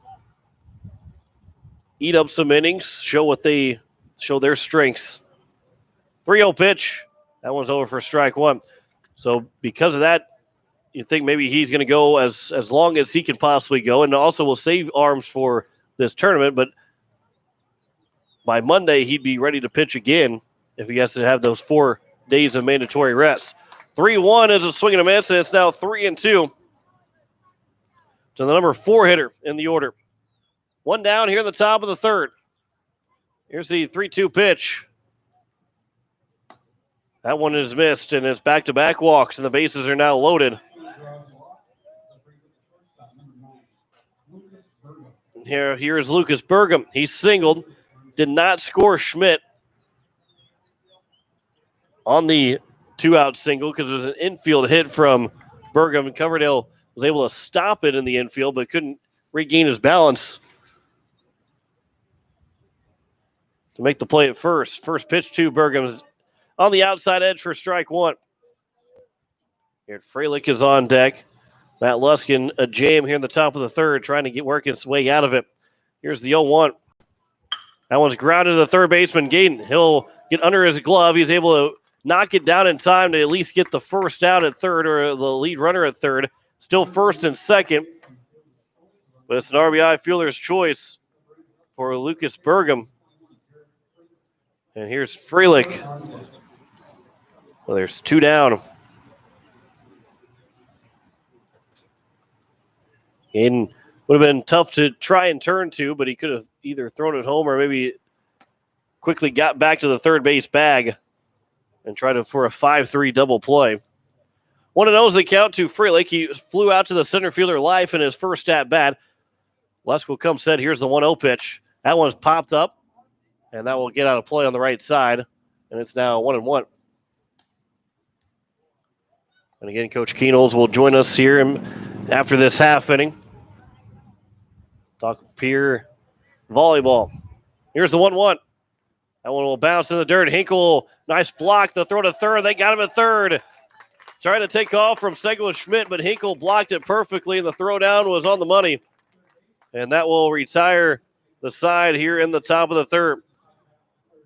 eat up some innings, show their strengths. 3-0 pitch. That one's over for strike one. So because of that, you think maybe he's going to go as long as he can possibly go, and also will save arms for this tournament. But by Monday, he'd be ready to pitch again if he has to have those 4 days of mandatory rest. 3-1 is a swing and a miss, and it's now 3-2 to the number 4 hitter in the order. One down here in the top of the third. Here's the 3-2 pitch. That one is missed, and it's back-to-back walks, and the bases are now loaded. Here is Lucas Burgum. He singled, did not score Schmidt on the 2-out single because it was an infield hit from Burgum, and Coverdale was able to stop it in the infield but couldn't regain his balance to make the play at first. First pitch to Burgum is on the outside edge for strike one. Here, Freilich is on deck. Matt Lusk in a jam here in the top of the third, trying to work his way out of it. Here's the 0-1. That one's grounded to the third baseman, Gaden. He'll get under his glove. He's able to knock it down in time to at least get the first out at third, or the lead runner at third. Still first and second. But it's an RBI fielder's choice for Lucas Burgum. And here's Freilich. Well, there's 2 down. Gaden would have been tough to try and turn to, but he could have either thrown it home or maybe quickly got back to the third base bag and tried for a 5-3 double play. 1-0 is the count to Freilich. He flew out to the center fielder live in his first at-bat. Lusk will come set. Here's the 1-0 pitch. That one's popped up, and that will get out of play on the right side, and it's now 1-1. And again, Coach Keenels will join us here after this half inning. Talk Pierre volleyball. Here's the 1-1. That one will bounce in the dirt. Hinkle, nice block. The throw to third. They got him at third. Trying to take off from second with Schmidt, but Hinkle blocked it perfectly, and the throw down was on the money. And that will retire the side here in the top of the third.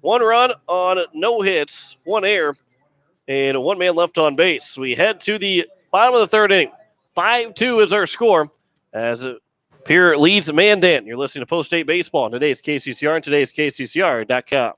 1 run on no hits, 1 error, and 1 man left on base. We head to the bottom of the third inning. 5-2 is our score as Pierre leads Mandan. You're listening to Post-State Baseball on today's KCCR and today's KCCR.com.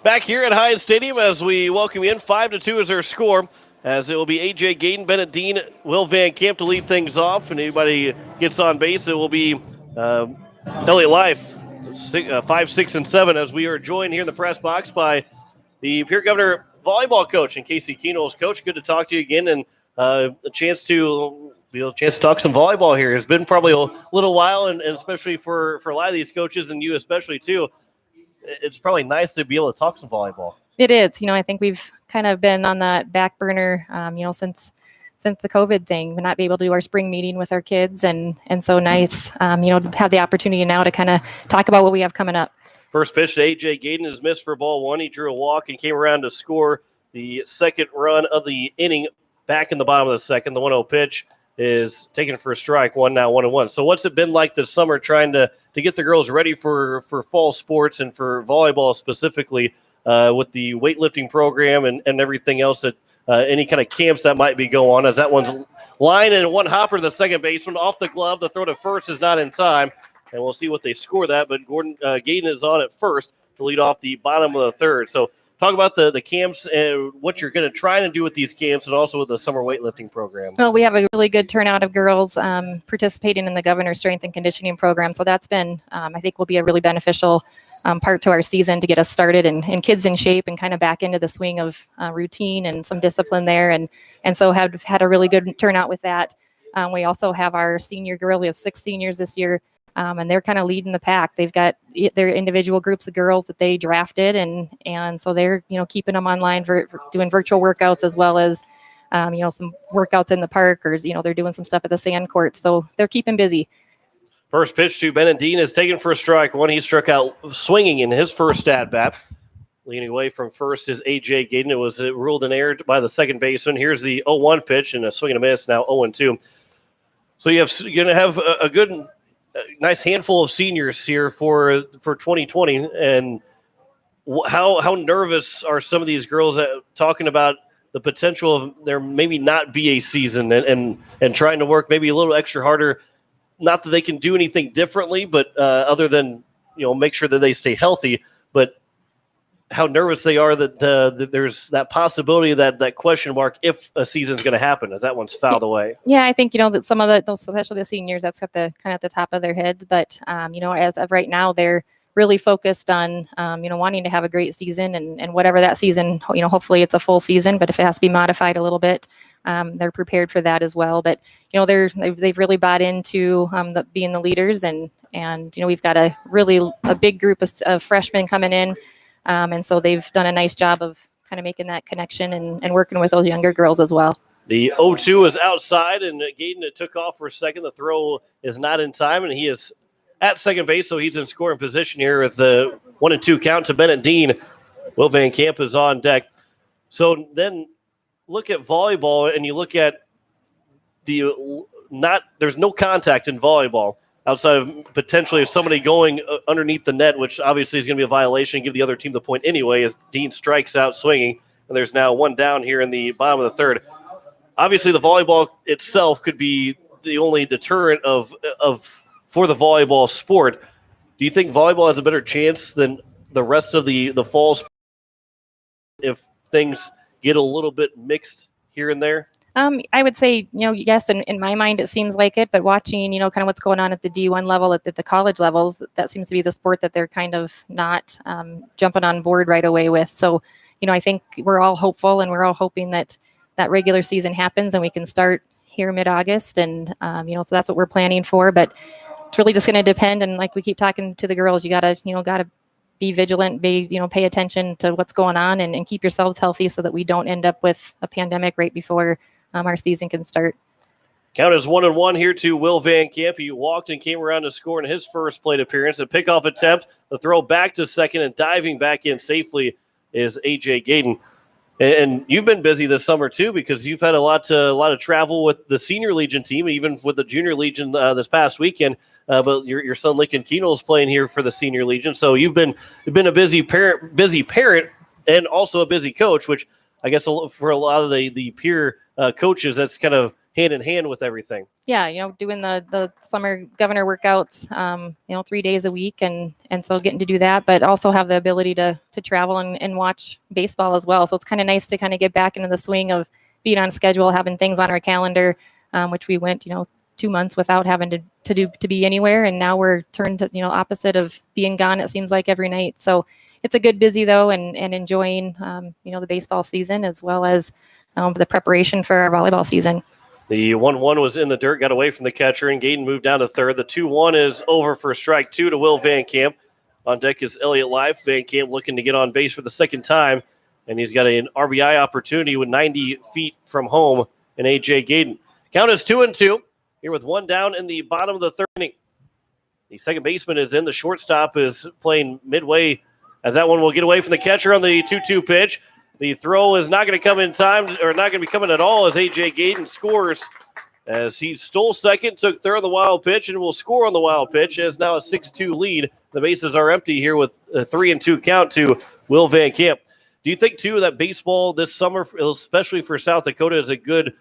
Back here at Hyatt Stadium as we welcome you in. 5-2 is our score, as it will be A.J. Gaden, Bennett Dean, Will Van Camp to lead things off. And anybody gets on base, it will be Elliott Life, 5, 6, and 7, as we are joined here in the press box by the Pierre Governor volleyball coach and Casey Keenels. Coach, good to talk to you again, and a chance to talk some volleyball here. It's been probably a little while, and especially for a lot of these coaches, and you especially too, it's probably nice to be able to talk some volleyball. It is. I think we've kind of been on that back burner, since the COVID thing, not be able to do our spring meeting with our kids, and so nice, to have the opportunity now to kind of talk about what we have coming up. First pitch to A.J. Gayden is missed for ball one. He drew a walk and came around to score the second run of the inning back in the bottom of the second. The 1-0 pitch is taken for a strike, 1-1. So what's it been like this summer trying to get the girls ready for fall sports and for volleyball specifically with the weightlifting program and everything else that any kind of camps that might be going on? As that one's line and one hopper to the second baseman off the glove. The throw to first is not in time. And we'll see what they score that. But Gayden is on at first to lead off the bottom of the third. So talk about the camps and what you're going to try and do with these camps and also with the summer weightlifting program. Well, we have a really good turnout of girls participating in the Governor's Strength and Conditioning Program. So that's been, I think, will be a really beneficial part to our season to get us started and kids in shape and kind of back into the swing of routine and some discipline there. And so have had a really good turnout with that. We also have our senior girl. We have 6 seniors this year. And they're kind of leading the pack. They've got their individual groups of girls that they drafted, and so they're keeping them online for doing virtual workouts as well as some workouts in the park, or they're doing some stuff at the sand court. So they're keeping busy. First pitch to Mandan is taken for a strike one. He struck out swinging in his first at bat. Leaning away from first is A.J. Gayden. It was ruled an error by the second baseman. Here's the 0-1 pitch and a swing and a miss. Now 0-2. So you're going to have a good. Nice handful of seniors here for 2020, and how nervous are some of these girls talking about the potential of there maybe not be a season and trying to work maybe a little extra harder? Not that they can do anything differently, but other than make sure that they stay healthy. But how nervous they are that there's that possibility that question mark if a season's going to happen, as that one's fouled away. Yeah, I think that some of those, especially the seniors, that's at the kind of at the top of their heads. But as of right now, they're really focused on wanting to have a great season and whatever that season. Hopefully it's a full season, but if it has to be modified a little bit, they're prepared for that as well. But they've really bought into being the leaders, and we've got a big group of freshmen coming in. And so they've done a nice job of kind of making that connection and working with those younger girls as well. The 0-2 is outside, and Gayden took off for a second. The throw is not in time, and he is at second base, so he's in scoring position here with the 1-2 count to Bennett Dean. Will Van Camp is on deck. So then look at volleyball, and you look at there's no contact in volleyball. Outside of potentially somebody going underneath the net, which obviously is going to be a violation, give the other team the point anyway, as Dean strikes out swinging. And there's now one down here in the bottom of the third. Obviously, the volleyball itself could be the only deterrent for the volleyball sport. Do you think volleyball has a better chance than the rest of the fall sport if things get a little bit mixed here and there? I would say, yes, in my mind, it seems like it, but watching, kind of what's going on at the D1 level, at the college levels, that seems to be the sport that they're kind of not jumping on board right away with. So, I think we're all hopeful, and we're all hoping that regular season happens and we can start here mid-August. And, so that's what we're planning for, but it's really just going to depend. And like we keep talking to the girls, you gotta be vigilant, pay attention to what's going on and keep yourselves healthy so that we don't end up with a pandemic right before our season can start. Count is 1-1 here to Will Van Camp. He walked and came around to score in his first plate appearance. A pickoff attempt, the throw back to second, and diving back in safely is A.J. Gayden. And you've been busy this summer too, because you've had a lot of travel with the Senior Legion team, even with the Junior Legion this past weekend. But your son Lincoln Keno is playing here for the Senior Legion, so you've been a busy parent, and also a busy coach, which I guess for a lot of the peer coaches, that's kind of hand in hand with everything. Yeah, doing the summer governor workouts, 3 days a week, and so getting to do that, but also have the ability to travel and watch baseball as well. So it's kind of nice to kind of get back into the swing of being on schedule, having things on our calendar, which we went, 2 months without having to be anywhere, and now we're turned to opposite of being gone. It seems like every night. So it's a good busy though, and enjoying the baseball season as well as the preparation for our volleyball season. The 1-1 was in the dirt, got away from the catcher, and Gayden moved down to third. The 2-1 is over for strike two to Will Van Camp. On deck is Elliott Life. Van Camp looking to get on base for the second time and he's got an RBI opportunity with 90 feet from home in A.J. Gaden. Count is 2-2 here with one down in the bottom of the third inning. The second baseman is in. The shortstop is playing midway as that one will get away from the catcher on the 2-2 pitch. The throw is not going to come in time, or not going to be coming at all, as A.J. Gaden scores as he stole second, took third on the wild pitch, and will score on the wild pitch as now a 6-2 lead. The bases are empty here with a 3-2 count to Will Van Camp. Do you think, too, that baseball this summer, especially for South Dakota, is a good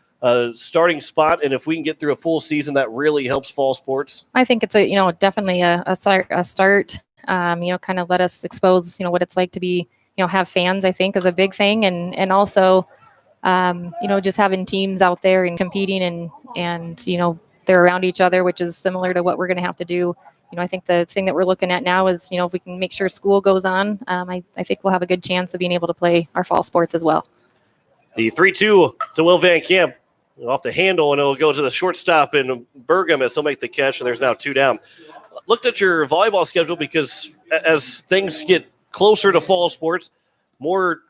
starting spot, and if we can get through a full season, that really helps fall sports? I think it's definitely a start. Kind of let us expose what it's like to be have fans. I think is a big thing, and also just having teams out there and competing and they're around each other, which is similar to what we're going to have to do. I think the thing that we're looking at now is if we can make sure school goes on, I think we'll have a good chance of being able to play our fall sports as well. The 3-2 to Will Van Camp. Off the handle, and it'll go to the shortstop in Burgum as he'll make the catch, and there's now two down. Looked at your volleyball schedule because as things get closer to fall sports, more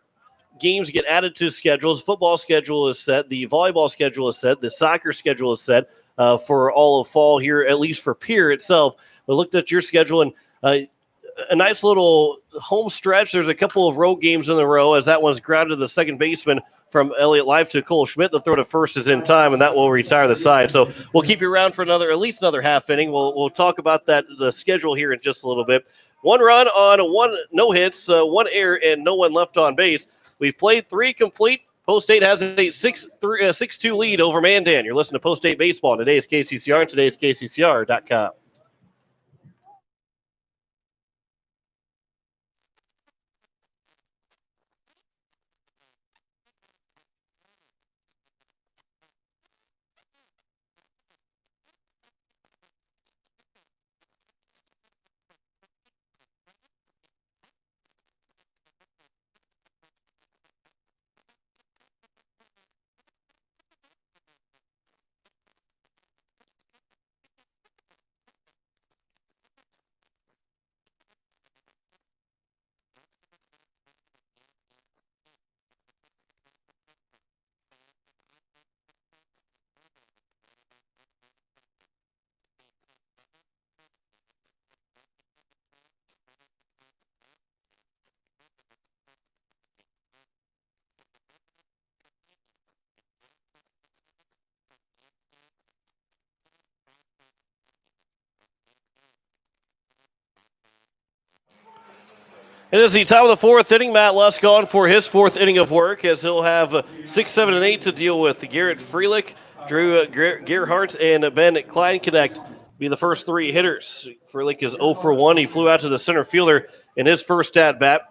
games get added to schedules. Football schedule is set. The volleyball schedule is set. The soccer schedule is set for all of fall here, at least for Pierre itself. We looked at your schedule, and a nice little home stretch. There's a couple of road games in a row as that one's grounded to the second baseman from Elliott Life to Cole Schmidt. The throw to first is in time, and that will retire the side. So we'll keep you around for at least another half inning. We'll talk about the schedule here in just a little bit. One run on one, no hits, one error, and no one left on base. We've played three complete. Post State has a 6-2 lead over Mandan. You're listening to Post State Baseball on today's KCCR and today's KCCR.com. It is the top of the fourth inning. Matt Lusk on for his fourth inning of work as he'll have 6, 7, and 8 to deal with. Garrett Freelick, Drew Gerhardt, and Ben Kleinknecht be the first three hitters. Freelick is 0 for 1. He flew out to the center fielder in his first at-bat.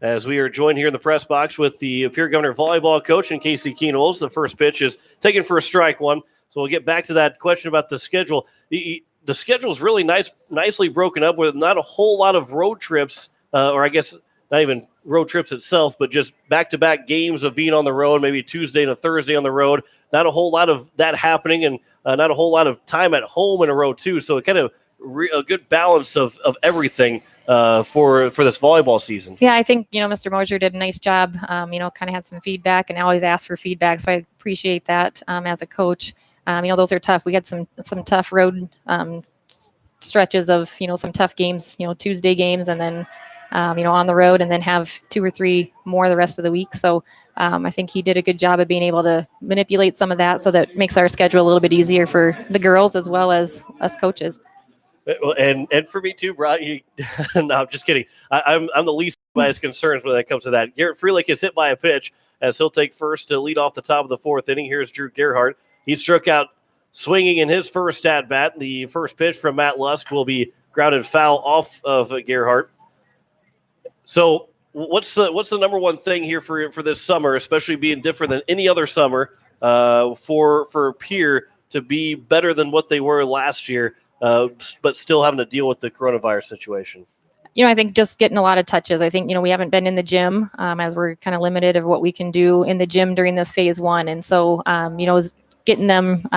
As we are joined here in the press box with the Pierre Governor volleyball coach and Casey Keenholz. The first pitch is taken for a strike one. So we'll get back to that question about the schedule. The schedule is really nicely broken up with not a whole lot of road trips. Or I guess not even road trips itself, but just back-to-back games of being on the road, maybe Tuesday and a Thursday on the road. Not a whole lot of that happening, and not a whole lot of time at home in a row, too. So it kind of a good balance of everything for this volleyball season. Yeah, I think, Mr. Mosier did a nice job, kind of had some feedback and always asked for feedback. So I appreciate that as a coach. Those are tough. We had some tough road stretches of, some tough games, Tuesday games, and then on the road, and then have 2 or 3 more the rest of the week. So I think he did a good job of being able to manipulate some of that so that makes our schedule a little bit easier for the girls as well as us coaches. And for me too, Brian. No, I'm just kidding. I'm the least of my concerns when it comes to that. Garrett Freelick is hit by a pitch as he'll take first to lead off the top of the fourth inning. Here's Drew Gerhardt. He struck out swinging in his first at-bat. The first pitch from Matt Lusk will be grounded foul off of Gerhardt. So what's the number one thing here for this summer, especially being different than any other summer for Pierre to be better than what they were last year, but still having to deal with the coronavirus situation? I think just getting a lot of touches. I think, we haven't been in the gym as we're kind of limited of what we can do in the gym during this phase one. And so, getting them,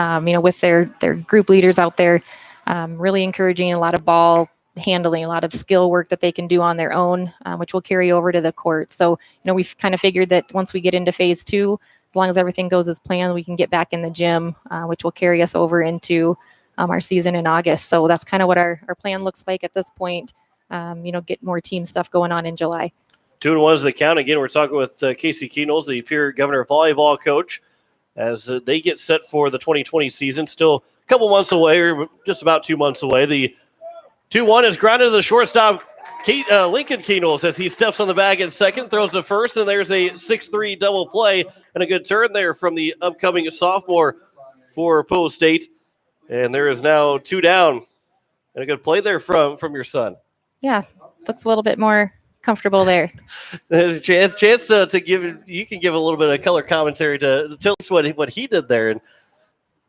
with their group leaders out there, really encouraging a lot of ball handling, a lot of skill work that they can do on their own, which will carry over to the court. So, we've kind of figured that once we get into phase 2, as long as everything goes as planned, we can get back in the gym, which will carry us over into our season in August. So that's kind of what our plan looks like at this point. Get more team stuff going on in July. 2-1 is the count. Again, we're talking with Casey Keenels, the Pierre Governor volleyball coach, as they get set for the 2020 season. Still a couple months away, or just about 2 months away. The 2-1 is grounded to the shortstop, Lincoln Keenels, as he steps on the bag at second, throws to first, and there's a 6-3 double play and a good turn there from the upcoming sophomore for Poe State. And there is now 2 down. And a good play there from your son. Yeah, looks a little bit more comfortable there. There's a chance to give, you can give a little bit of color commentary to tell us what he did there, and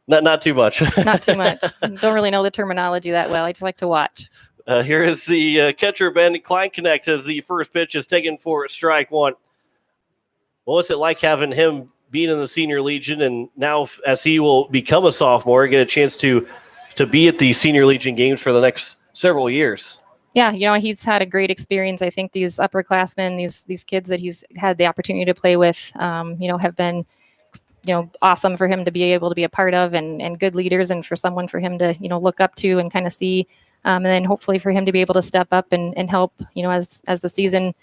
not too much. Not too much. Don't really know the terminology that well. I just like to watch. Here is the catcher, Ben Kleinknecht, as the first pitch is taken for strike 1. What's it like having him being in the senior legion, and now as he will become a sophomore, get a chance to be at the senior legion games for the next several years? Yeah, he's had a great experience. I think these upperclassmen, these kids that he's had the opportunity to play with, have been, awesome for him to be able to be a part of, and good leaders, and for someone for him to, look up to and kind of see, and then hopefully for him to be able to step up and help, as the season,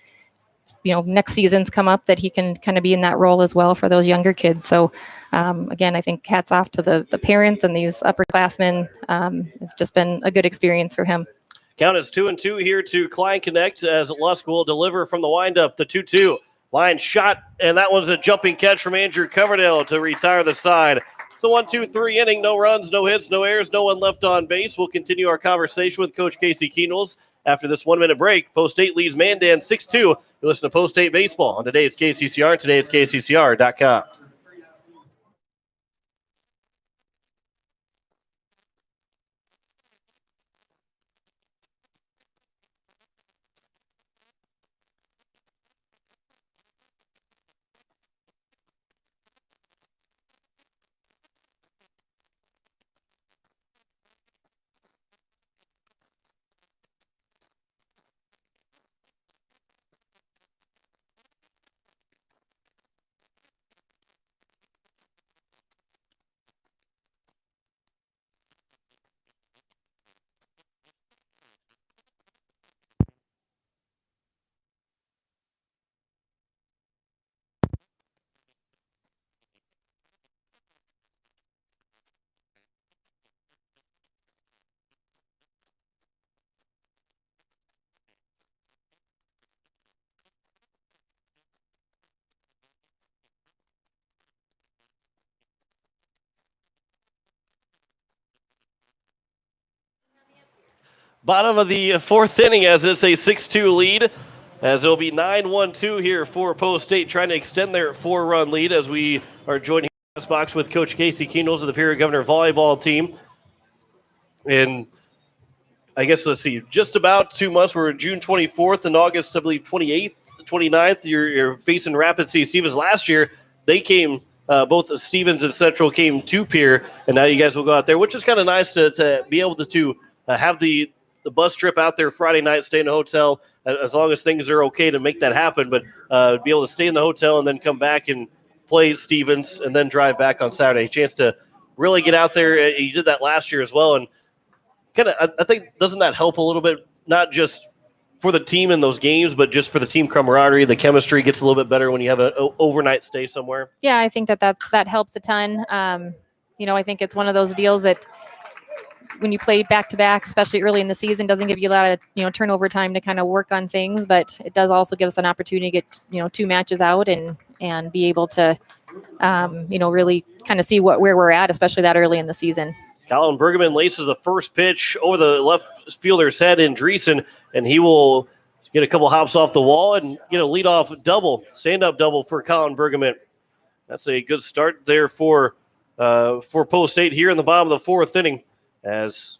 next seasons come up, that he can kind of be in that role as well for those younger kids. So again, I think hats off to the parents and these upperclassmen. It's just been a good experience for him. Count is 2-2 here to Kleinknecht as Lusk will deliver from the windup. The 2-2 line shot, and that one's a jumping catch from Andrew Coverdale to retire the side. It's a 1-2-3 inning. No runs, no hits, no errors, no one left on base. We'll continue our conversation with Coach Casey Keenels after this 1-minute break. Poe State leads Mandan 6-2. You listen to Poe State Baseball on today's KCCR and today's KCCR.com. Bottom of the 4th inning as it's a 6-2 lead, as it'll be 9-1-2 here for Poe State, trying to extend their 4-run lead as we are joining this box with Coach Casey Keenels of the Pierre Governor volleyball team. And I guess, let's see, just about 2 months. We're June 24th and August, I believe, 28th, 29th. You're facing Rapid City Stevens. Last year, they came, both Stevens and Central came to Pierre, and now you guys will go out there, which is kind of nice to be able to have the bus trip out there Friday night, stay in a hotel, as long as things are okay to make that happen. But be able to stay in the hotel and then come back and play Stevens and then drive back on Saturday. A chance to really get out there. You did that last year as well. And kind of, I think, doesn't that help a little bit, not just for the team in those games, but just for the team camaraderie? The chemistry gets a little bit better when you have an overnight stay somewhere. Yeah, I think that helps a ton. I think it's one of those deals that when you play back-to-back, especially early in the season, doesn't give you a lot of, turnover time to kind of work on things, but it does also give us an opportunity to get, 2 matches out and be able to, really kind of see where we're at, especially that early in the season. Colin Bergman laces the first pitch over the left fielder's head in Dreesen, and he will get a couple hops off the wall and get a leadoff double, stand-up double for Colin Bergman. That's a good start there for Poe State here in the bottom of the 4th inning. As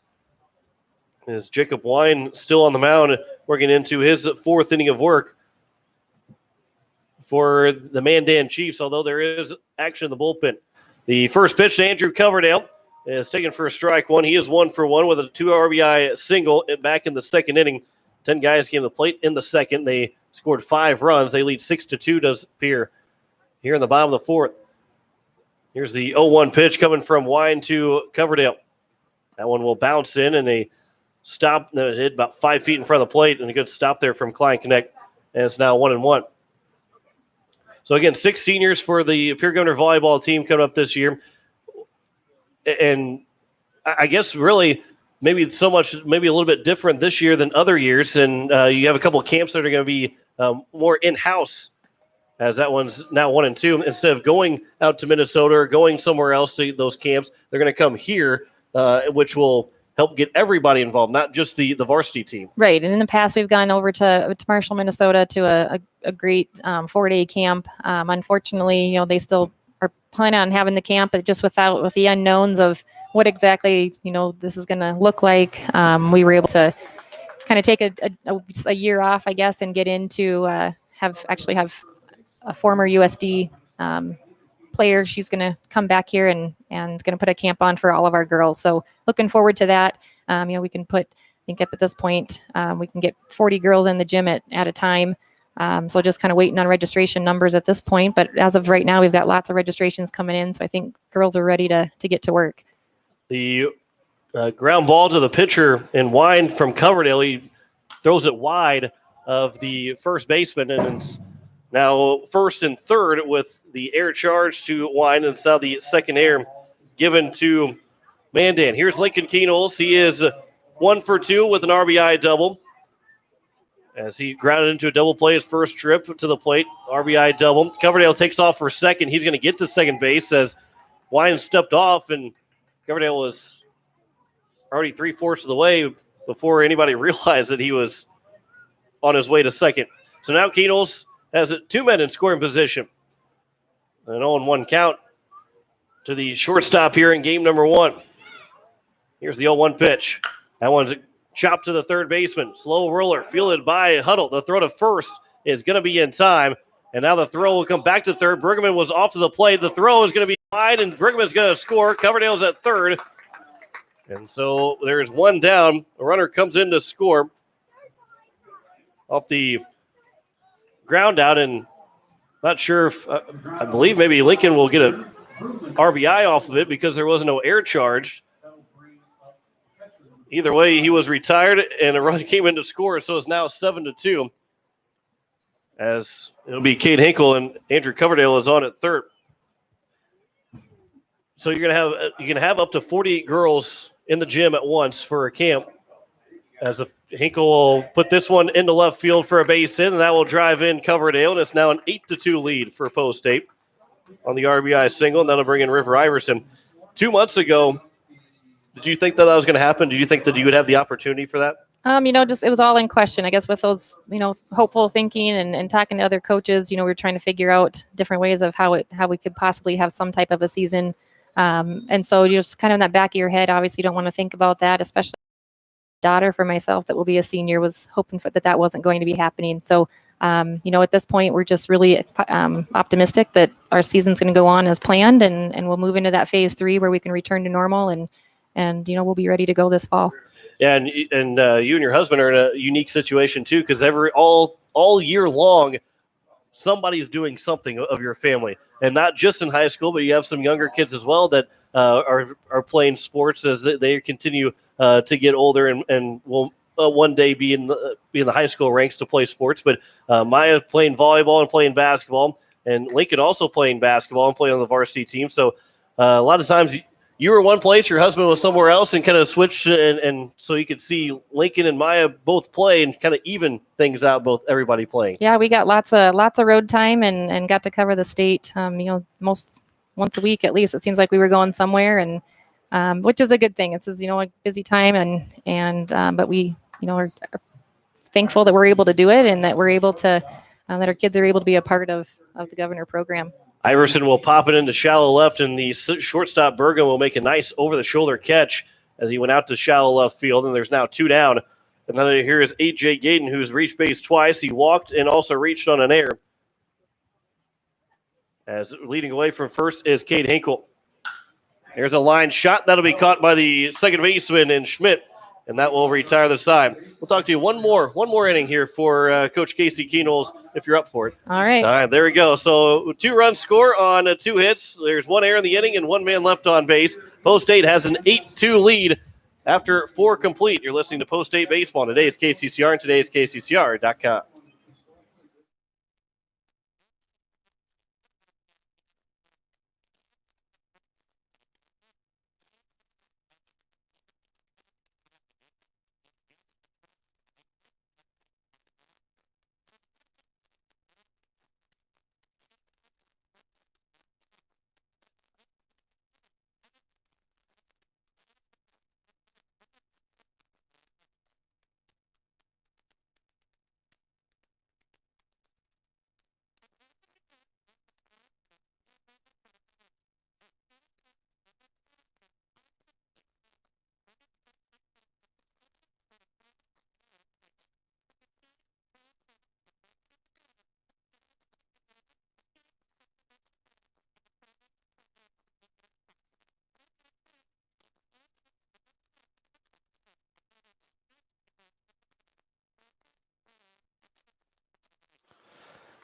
Jacob Wine still on the mound, working into his 4th inning of work for the Mandan Chiefs, although there is action in the bullpen. The first pitch to Andrew Coverdale is taken for a strike one. He is 1 for 1 with a 2 RBI single back in the second inning. 10 guys came to the plate in the second. They scored 5 runs. They lead 6-2, does Pierre here in the bottom of the fourth. Here's the 0-1 pitch coming from Wine to Coverdale. That one will bounce in, and a stop that hit about 5 feet in front of the plate, and a good stop there from Klein Connect. And it's now 1-1. So again, 6 seniors for the Pierre Governor volleyball team coming up this year. And I guess really maybe a little bit different this year than other years. And you have a couple of camps that are going to be more in-house, as that one's now 1 and 2. Instead of going out to Minnesota or going somewhere else to those camps, they're going to come here, which will help get everybody involved, not just the varsity team. Right. And in the past, we've gone over to Marshall, Minnesota to a great 4-day camp. Unfortunately, they still are planning on having the camp, but just with the unknowns of what exactly, this is going to look like. We were able to kind of take a year off, I guess, and get into have a former USD player. She's going to come back here and going to put a camp on for all of our girls. So looking forward to that. We can put, I think up at this point, we can get 40 girls in the gym at a time. So just kind of waiting on registration numbers at this point. But as of right now, we've got lots of registrations coming in. So I think girls are ready to get to work. The ground ball to the pitcher in Wine from Coverdale. He throws it wide of the first baseman, and it's now first and third with the air charge to Wine, and it's now the second air given to Mandan. Here's Lincoln Keenholz. He is 1 for 2 with an RBI double, as he grounded into a double play his first trip to the plate. RBI double. Coverdale takes off for second. He's going to get to second base as Wine stepped off, and Coverdale was already 3/4 of the way before anybody realized that he was on his way to second. So now Keenholz has 2 men in scoring position. An 0-1 count to the shortstop here in game number 1. Here's the 0-1 pitch. That one's chopped to the third baseman. Slow roller fielded by Huddle. The throw to first is going to be in time. And now the throw will come back to third. Bergman was off to the plate. The throw is going to be wide, and Bergman's going to score. Coverdale's at third. And so there's 1 down. The runner comes in to score off the ground out, and not sure if I believe maybe Lincoln will get an RBI off of it because there was no air charge. Either way, he was retired, and a run came in to score, so it's now 7-2. As it'll be Cade Hinkle and Andrew Coverdale is on at third. So you can have up to 48 girls in the gym at once for a camp. As Hinkle will put this one into left field for a base hit, and that will drive in Coverdale, and it's now an 8-2 lead for Post State on the RBI single, and that'll bring in River Iverson. 2 months ago, did you think that was going to happen? Did you think that you would have the opportunity for that? Just it was all in question, I guess, with those, hopeful thinking and talking to other coaches. We were trying to figure out different ways of how we could possibly have some type of a season. And so just kind of in that back of your head, obviously you don't want to think about that, especially daughter for myself that will be a senior was hoping for that wasn't going to be happening. So, at this point, we're just really optimistic that our season's going to go on as planned, and we'll move into that phase 3 where we can return to normal and we'll be ready to go this fall. Yeah, and you and your husband are in a unique situation too, because all year long, somebody's doing something of your family, and not just in high school, but you have some younger kids as well that are playing sports as they continue to get older and will one day be in the high school ranks to play sports. But Maya playing volleyball and playing basketball, and Lincoln also playing basketball and playing on the varsity team. So a lot of times you were one place, your husband was somewhere else, and kind of switched, and so you could see Lincoln and Maya both play and kind of even things out, everybody playing. Yeah, we got lots of road time and got to cover the state. Most once a week at least. It seems like we were going somewhere, and which is a good thing. It's a busy time, but we are thankful that we're able to do it and that we're able to that our kids are able to be a part of the Governor program. Iverson will pop it into shallow left, and the shortstop Bergen will make a nice over-the-shoulder catch as he went out to shallow left field, and there's now 2 down. And then here is A.J. Gayden, who's reached base twice. He walked and also reached on an air. As leading away from first is Cade Hinkle. There's a line shot. That'll be caught by the second baseman in Schmidt, and that will retire the side. We'll talk to you one more inning here for Coach Casey Keenholz if you're up for it. All right. All right, there we go. So 2-run score on 2 hits. There's 1 error in the inning and 1 man left on base. Post State has an 8-2 lead after 4 complete. You're listening to Post State Baseball. Today's KCCR and today's KCCR.com.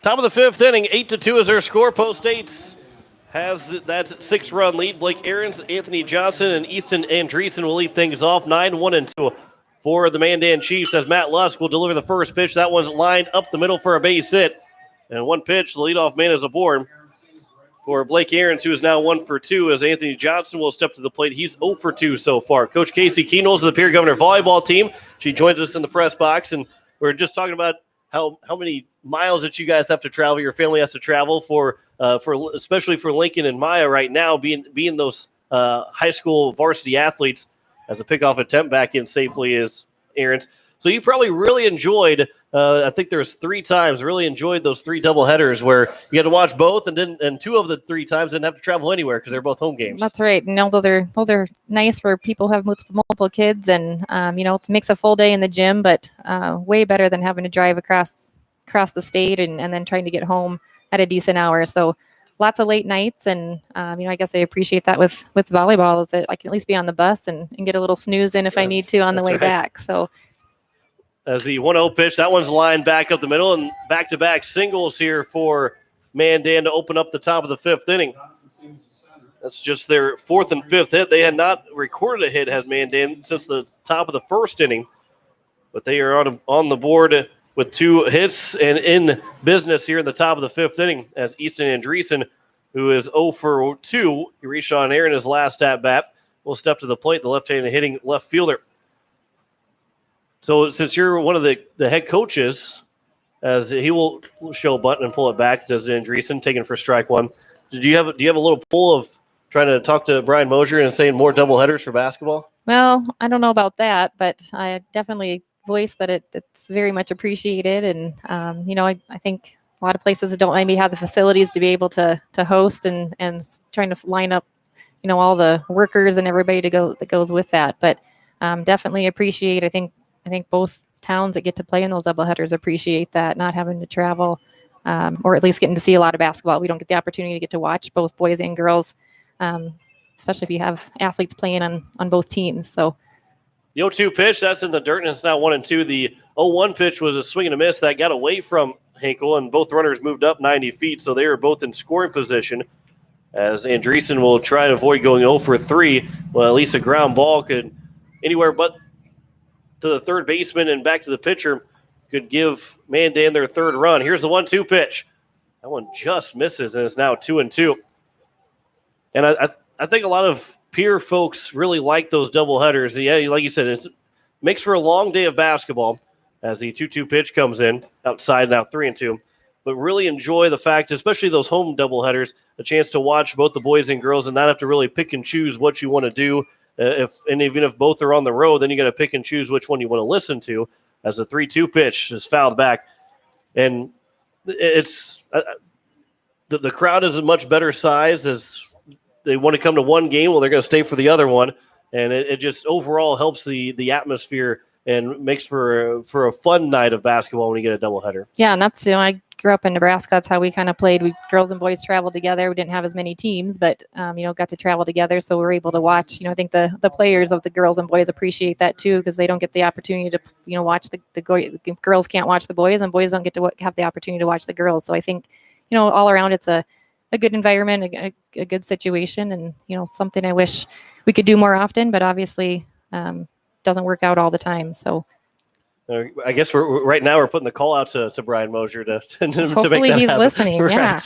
Top of the 5th inning, 8-2 is their score. Post State has that 6-run lead. Blake Ahrens, Anthony Johnson, and Easton Andreessen will lead things off. 9-1-2 for the Mandan Chiefs as Matt Lusk will deliver the first pitch. That one's lined up the middle for a base hit. And 1 pitch, the leadoff man is aboard for Blake Ahrens, who is now 1 for 2 as Anthony Johnson will step to the plate. He's 0 for 2 so far. Coach Casey Keenholz of the Pierre Governor volleyball team. She joins us in the press box, and we're just talking about how many miles that you guys have to travel, your family has to travel for especially for Lincoln and Maya right now, being those high school varsity athletes. As a pickoff attempt back in safely is Aaron's. So you probably really enjoyed, I think there's 3 times, really enjoyed those 3 doubleheaders where you had to watch both, and 2 of the 3 times didn't have to travel anywhere because they're both home games. That's right. Those are nice for people who have multiple kids, and it makes a full day in the gym, but way better than having to drive across the state and then trying to get home at a decent hour. So lots of late nights, and I guess I appreciate that with volleyball is that I can at least be on the bus and get a little snooze in if I need to on the way back. So. As the 1-0 pitch, that one's lined back up the middle, and back-to-back singles here for Mandan to open up the top of the 5th inning. That's just their 4th and 5th hit. They had not recorded a hit, has Mandan, since the top of the 1st inning, but they are on the board with 2 hits and in business here in the top of the 5th inning as Easton Andreessen, who is 0 for 2, he reached on air in his last at-bat, will step to the plate, the left-handed hitting left fielder. So since you're one of the head coaches, as he will show a button and pull it back, does Andreessen, taken for strike 1. Do you have a little pull of trying to talk to Brian Mosier and saying more doubleheaders for basketball? Well, I don't know about that, but I definitely voice that it's very much appreciated. And, I think a lot of places don't maybe have the facilities to be able to host and trying to line up, all the workers and everybody that goes with that. But definitely appreciate, I think both towns that get to play in those doubleheaders appreciate that, not having to travel, or at least getting to see a lot of basketball. We don't get the opportunity to get to watch both boys and girls, especially if you have athletes playing on both teams. So the 0-2 pitch, that's in the dirt, and it's now 1-2. The 0-1 pitch was a swing and a miss that got away from Hinkle, and both runners moved up 90 feet, so they are both in scoring position. As Andreessen will try to avoid going 0 for 3. Well, at least a ground ball could anywhere but to the third baseman and back to the pitcher could give Mandan their 3rd run. Here's the 1-2 pitch. That one just misses, and it's now 2-2. And I think a lot of Pierre folks really like those doubleheaders. Yeah, like you said, it makes for a long day of basketball as the 2-2 pitch comes in outside, now 3-2. But really enjoy the fact, especially those home doubleheaders, a chance to watch both the boys and girls and not have to really pick and choose what you want to do. Even if both are on the road, then you got to pick and choose which one you want to listen to. As the 3-2 pitch is fouled back, and it's the crowd is a much better size as they want to come to one game. Well, they're going to stay for the other one, and it just overall helps the atmosphere and makes for a fun night of basketball when you get a doubleheader. Yeah, and that's I grew up in Nebraska. That's how we kind of played. Girls and boys traveled together. We didn't have as many teams, but got to travel together. So we were able to watch. I think the players of the girls and boys appreciate that too, because they don't get the opportunity to watch the girls can't watch the boys, and boys don't get to have the opportunity to watch the girls. So I think all around it's a good environment, a good situation, and something I wish we could do more often, but obviously doesn't work out all the time. So. I guess we're putting the call out to Brian Mosier to make Hopefully that he's happen. listening. Right. Yeah.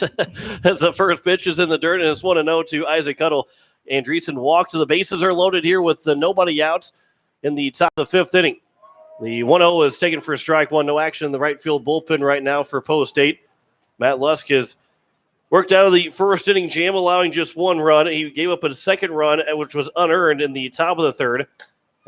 As the first pitch is in the dirt, and it's 1-0 to Isaac Huddle. Andreessen walks. The bases are loaded here with nobody out in the top of the fifth inning. The 1-0 is taken for strike one. No action in the right field bullpen right now for Post State. Matt Lusk has worked out of the first inning jam, allowing just one run. He gave up a second run, which was unearned in the top of the third.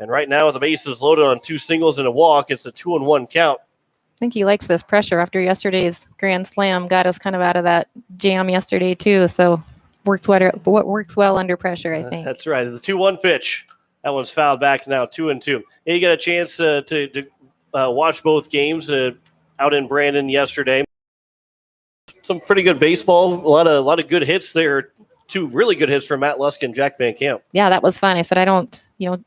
And right now, the bases loaded on 2 singles and a walk. It's a 2-1 count. I think he likes this pressure after yesterday's grand slam. Got us kind of out of that jam yesterday too. So works well under pressure, I think. That's right. The 2-1 pitch. That one's fouled back now, 2-2. And you got a chance to watch both games out in Brandon yesterday. Some pretty good baseball. A lot of good hits there. 2 really good hits from Matt Lusk and Jack Van Camp. Yeah, that was fun. I said I don't,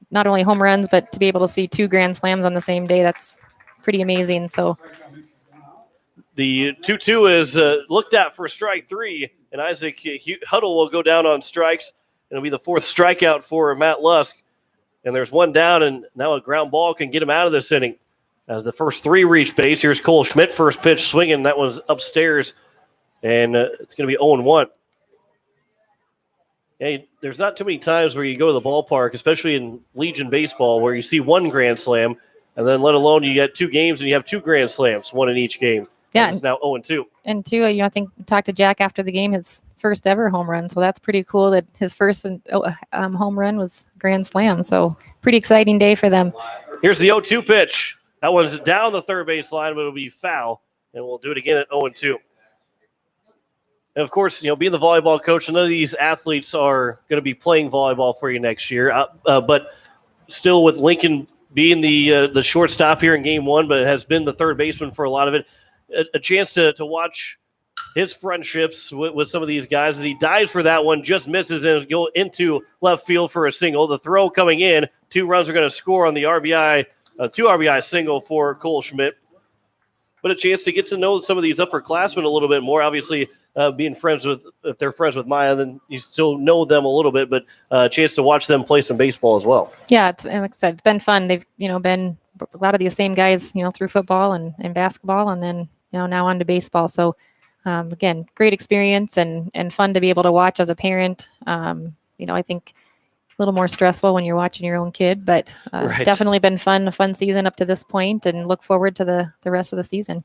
not only home runs, but to be able to see 2 grand slams on the same day, that's pretty amazing. So the 2-2 is looked at for strike 3, and Isaac Huddle will go down on strikes. It'll be the 4th strikeout for Matt Lusk. And there's one down, and now a ground ball can get him out of this inning. As the first 3 reach base, here's Cole Schmidt, first pitch swinging. That was upstairs, and it's going to be 0-1. Hey, there's not too many times where you go to the ballpark, especially in Legion baseball, where you see 1 grand slam, and then let alone you get 2 games and you have 2 grand slams, 1 in each game. Yeah, and it's now 0-2. And 2, I think we talked to Jack after the game, his first ever home run. So that's pretty cool that his first home run was grand slam. So pretty exciting day for them. Here's the 0-2 pitch. That one's down the third base line, but it'll be foul, and we'll do it again at 0-2. And, of course, being the volleyball coach, none of these athletes are going to be playing volleyball for you next year. But still with Lincoln being the shortstop here in game 1, but has been the third baseman for a lot of it, a chance to watch his friendships with some of these guys. As he dives for that one, just misses and go into left field for a single. The throw coming in, 2 runs are going to score on the RBI, 2 RBI single for Cole Schmidt. But a chance to get to know some of these upperclassmen a little bit more. Obviously, being friends with, if they're friends with Maya, then you still know them a little bit, but a chance to watch them play some baseball as well. Yeah, and like I said, it's been fun. They've, been a lot of the same guys, through football and basketball, and then, now on to baseball. So, again, great experience and fun to be able to watch as a parent. I think a little more stressful when you're watching your own kid, but Right. Definitely been fun, a fun season up to this point, and look forward to the rest of the season.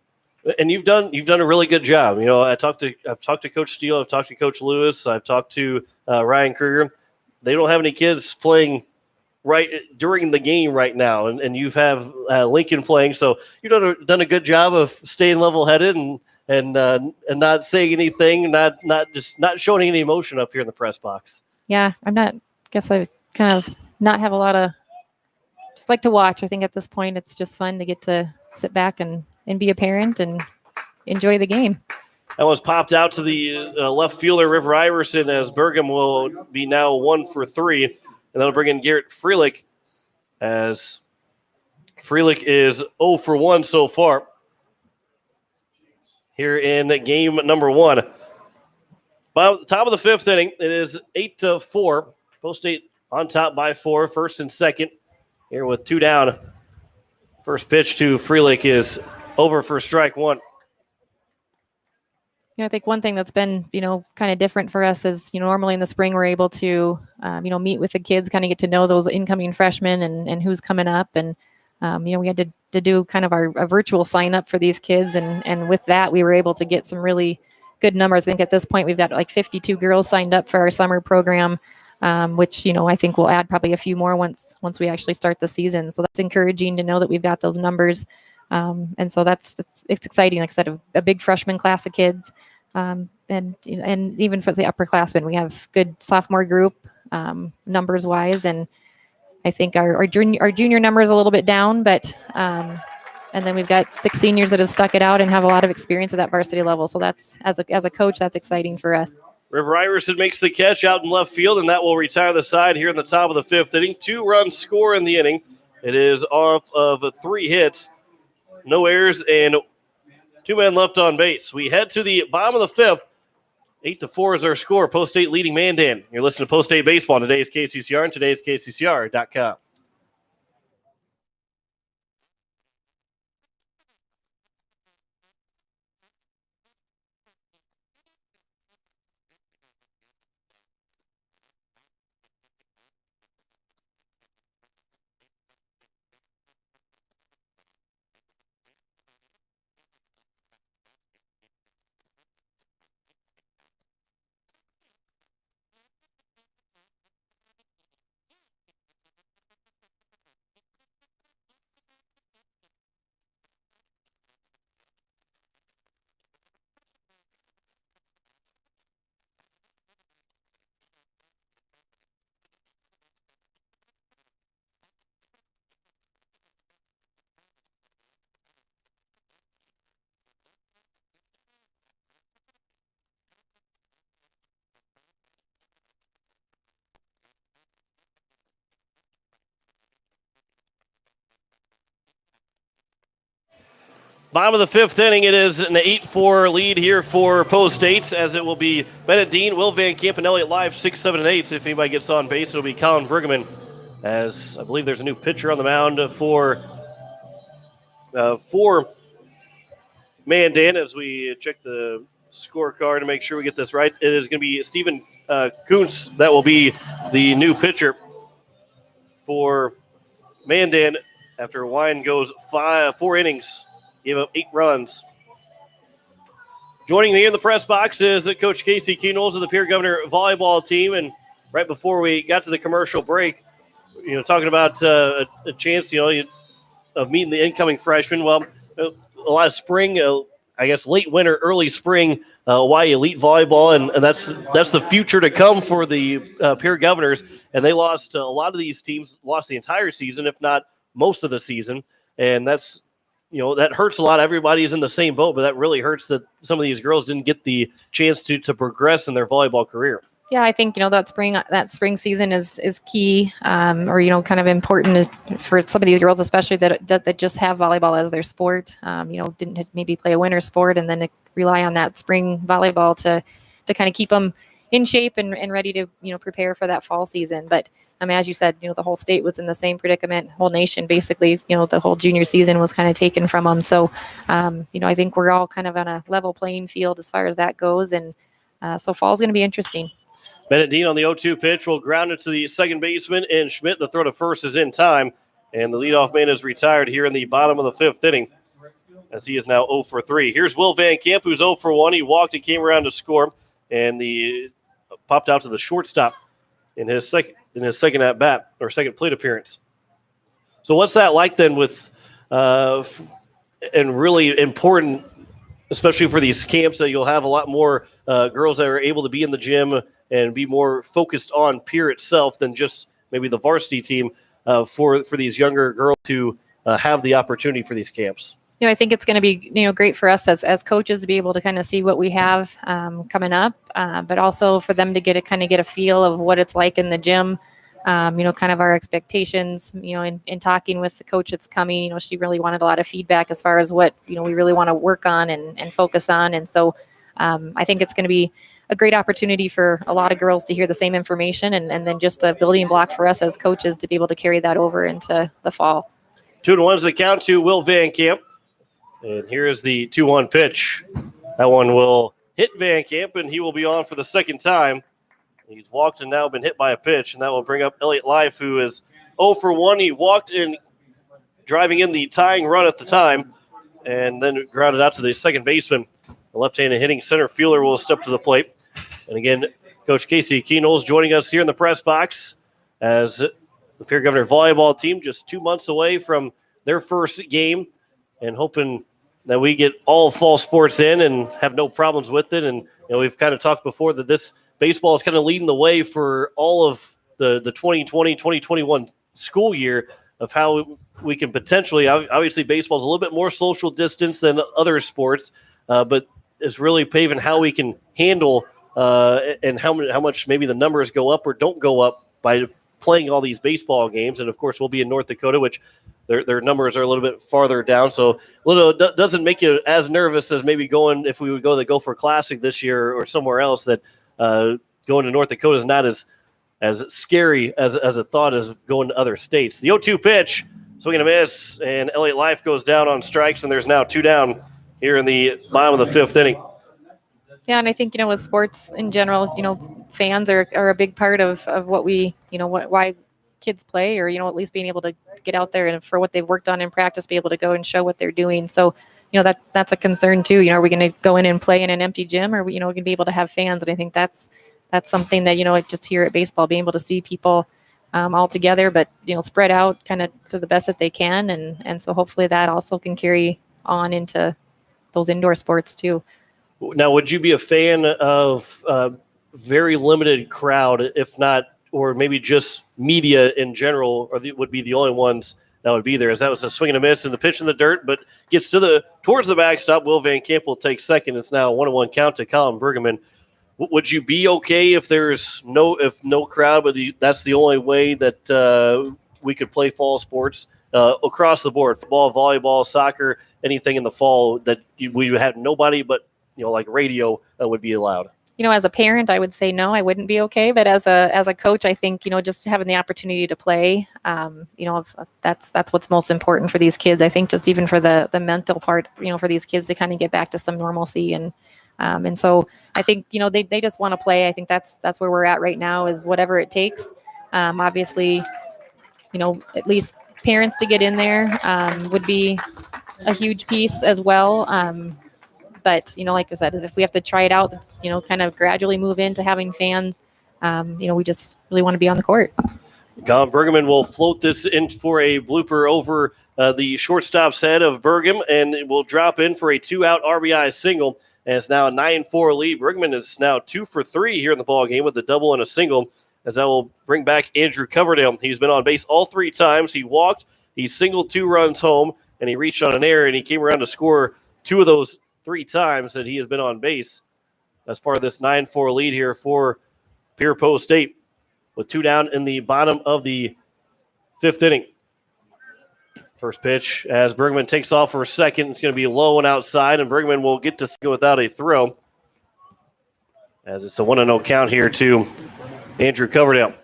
And you've done a really good job. I've talked to Coach Steele, I've talked to Coach Lewis, I've talked to Ryan Kruger. They don't have any kids playing right during the game right now, and you have Lincoln playing, so you've done a good job of staying level-headed and not saying anything, not showing any emotion up here in the press box. Yeah, guess I kind of not have a lot of, just like to watch. I think at this point it's just fun to get to sit back and be a parent and enjoy the game. That was popped out to the left fielder, River Iverson, as Bergam will be now 1 for 3. And that'll bring in Garrett Freelick, as Freelick is 0 for 1 so far here in game number 1. By the top of the 5th inning, it is 8-4. Post State on top by 4, first and second. Here with 2 down. First pitch to Freelick is over for strike 1. I think one thing that's been, kind of different for us is, normally in the spring we're able to, meet with the kids, kind of get to know those incoming freshmen and who's coming up. And, we had to do kind of a virtual sign up for these kids. And with that, we were able to get some really good numbers. I think at this point we've got like 52 girls signed up for our summer program, which, I think we'll add probably a few more once we actually start the season. So that's encouraging to know that we've got those numbers. And so it's exciting. Like I said, a big freshman class of kids, and even for the upperclassmen, we have good sophomore group, numbers wise. And I think our junior number is a little bit down, but, And then we've got 6 seniors that have stuck it out and have a lot of experience at that varsity level. So that's, as a coach, that's exciting for us. River Iverson makes the catch out in left field, and that will retire the side here in the top of the 5th inning. 2-run score in the inning. It is off of 3 hits, no errors, and 2 men left on base. We head to the bottom of the 5th. 8-4 is our score. Post State leading Mandan. You're listening to Post State Baseball on today's KCCR and today's KCCR.com. Bottom of the 5th inning, it is an 8-4 lead here for Post State, as it will be Bennett Dean, Will Van Camp, and Elliott Live 6, 7, and 8. So if anybody gets on base, it'll be Colin Bruggeman, as I believe there's a new pitcher on the mound for Mandan, as we check the scorecard to make sure we get this right. It is going to be Stephen Kuntz that will be the new pitcher for Mandan after Wine goes 4 innings. Gave up 8 runs. Joining me in the press box is Coach Casey Keenels of the Pierre Governor volleyball team. And right before we got to the commercial break, talking about a chance, of meeting the incoming freshmen. Well, a lot of spring, I guess late winter, early spring, Y Elite volleyball, and that's the future to come for the Pierre Governors. And they lost a lot of these teams, lost the entire season, if not most of the season, and that's. That hurts a lot. Everybody is in the same boat, but that really hurts that some of these girls didn't get the chance to progress in their volleyball career. Yeah, I think, that spring season is key, or, kind of important for some of these girls, especially that just have volleyball as their sport, didn't maybe play a winter sport and then rely on that spring volleyball to kind of keep them in shape and ready to, prepare for that fall season. But as you said, the whole state was in the same predicament, whole nation, basically, the whole junior season was kind of taken from them. So, I think we're all kind of on a level playing field as far as that goes. And so fall's going to be interesting. Bennett Dean on the 0-2 pitch will ground it to the second baseman, and Schmidt, the throw to first, is in time. And the leadoff man is retired here in the bottom of the 5th inning, as he is now 0 for 3. Here's Will Van Camp, who's 0 for 1. He walked and came around to score, and the popped out to the shortstop in his second at bat or second plate appearance. So what's that like then with and really important, especially for these camps, that you'll have a lot more girls that are able to be in the gym and be more focused on Pierre itself than just maybe the varsity team for these younger girls to have the opportunity for these camps? I think it's going to be, great for us as coaches to be able to kind of see what we have coming up, but also for them to get a feel of what it's like in the gym, kind of our expectations, in talking with the coach that's coming, she really wanted a lot of feedback as far as what, we really want to work on and focus on. And so I think it's going to be a great opportunity for a lot of girls to hear the same information and then just a building block for us as coaches to be able to carry that over into the fall. 2-1 is the count to Will Van Camp. And here is the 2-1 pitch. That one will hit Van Camp, and he will be on for the second time. He's walked and now been hit by a pitch, and that will bring up Elliott Life, who is 0 for 1. He walked in, driving in the tying run at the time, and then grounded out to the second baseman. The left-handed hitting center fielder will step to the plate. And again, Coach Casey Keenels joining us here in the press box as the Pierre Governor volleyball team just 2 months away from their first game, and hoping that we get all fall sports in and have no problems with it. And we've kind of talked before that this baseball is kind of leading the way for all of the 2020-2021 school year of how we can potentially, obviously baseball is a little bit more social distance than other sports, but it's really paving how we can handle and how much maybe the numbers go up or don't go up by playing all these baseball games. And of course, we'll be in North Dakota, which their numbers are a little bit farther down. So doesn't make you as nervous as maybe going if we would go to the Gopher Classic this year or somewhere else. That going to North Dakota is not as scary as a thought as going to other states. The 0-2 pitch, swing and a miss, and Elliott Life goes down on strikes, and there's now 2 down here in the bottom of the 5th inning. Yeah, and I think, with sports in general, fans are a big part of what we, why kids play, or, at least being able to get out there and for what they've worked on in practice, be able to go and show what they're doing. So, that's a concern too. Are we going to go in and play in an empty gym, or, we're going to be able to have fans? And I think that's something that, just here at baseball, being able to see people all together, but, spread out kind of to the best that they can. And so hopefully that also can carry on into those indoor sports too. Now, would you be a fan of very limited crowd, if not, or maybe just media in general, or would be the only ones that would be there? As that was a swing and a miss and the pitch in the dirt, but gets towards the backstop. Will Van Camp will take second. It's now a 1-1 count to Colin Bergman. Would you be okay if there's no crowd, but that's the only way that we could play fall sports across the board? Football, volleyball, soccer, anything in the fall that we had nobody but like radio would be allowed. As a parent, I would say no, I wouldn't be okay. But as a coach, I think just having the opportunity to play, that's what's most important for these kids. I think just even for the mental part, for these kids to kind of get back to some normalcy, and so I think they just want to play. I think that's where we're at right now, is whatever it takes. Obviously, at least parents to get in there would be a huge piece as well. But, like I said, if we have to try it out, kind of gradually move into having fans, we just really want to be on the court. Colin Bergman will float this in for a blooper over the shortstop's head of Bergam, and it will drop in for a 2-out RBI single. And it's now a 9-4 lead. Bergman is now 2 for 3 here in the ball game with a double and a single, as that will bring back Andrew Coverdale. He's been on base all 3 times. He walked, he singled 2 runs home, and he reached on an error, and he came around to score 2 of those 3 times that he has been on base as part of this 9-4 lead here for Pierre Post State, with 2 down in the bottom of the 5th inning. First pitch as Bergman takes off for a second. It's going to be low and outside, and Bergman will get to go without a throw, as it's a 1-0 count here to Andrew Coverdale.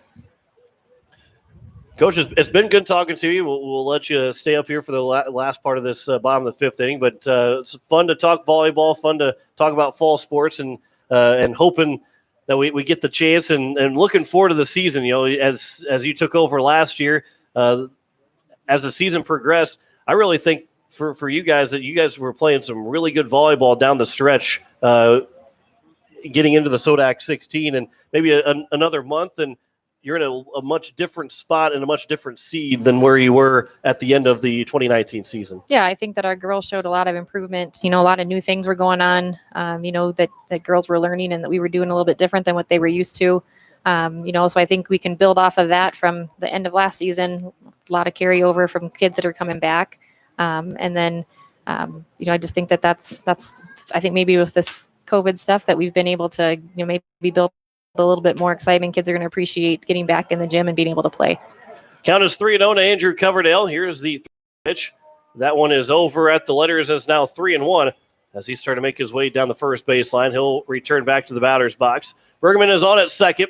Coach, it's been good talking to you. We'll let you stay up here for the last part of this bottom of the 5th inning. But it's fun to talk volleyball, fun to talk about fall sports, and hoping that we get the chance and looking forward to the season. As you took over last year, as the season progressed, I really think for you guys that you guys were playing some really good volleyball down the stretch, getting into the Sodak 16, and maybe another month and you're in a much different spot and a much different seed than where you were at the end of the 2019 season. Yeah, I think that our girls showed a lot of improvement. A lot of new things were going on, that girls were learning and that we were doing a little bit different than what they were used to. So I think we can build off of that from the end of last season, a lot of carryover from kids that are coming back. And then, I just think that's, I think maybe it was this COVID stuff that we've been able to, maybe build a little bit more excitement. Kids are going to appreciate getting back in the gym and being able to play. Count is 3-0 to Andrew Coverdale. Here's the pitch. That one is over at the letters. It's now 3-1 as he started to make his way down the first baseline. He'll return back to the batter's box. Bergman is on at second.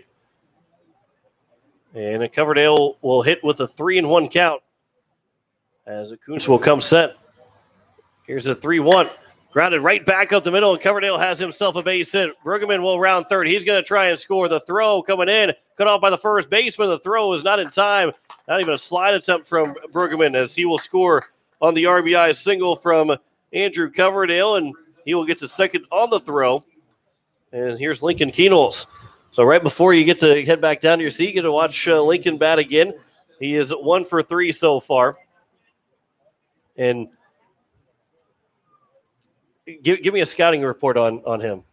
And Coverdale will hit with a 3-1 count as Kuntz will come set. Here's a 3-1. Grounded right back up the middle, and Coverdale has himself a base hit. Bergman will round third. He's going to try and score. The throw coming in, cut off by the first baseman. The throw is not in time. Not even a slide attempt from Bergman, as he will score on the RBI single from Andrew Coverdale, and he will get to second on the throw. And here's Lincoln Keenholz. So right before you get to head back down to your seat, you get to watch Lincoln bat again. He is 1 for 3 so far. And give me a scouting report on him.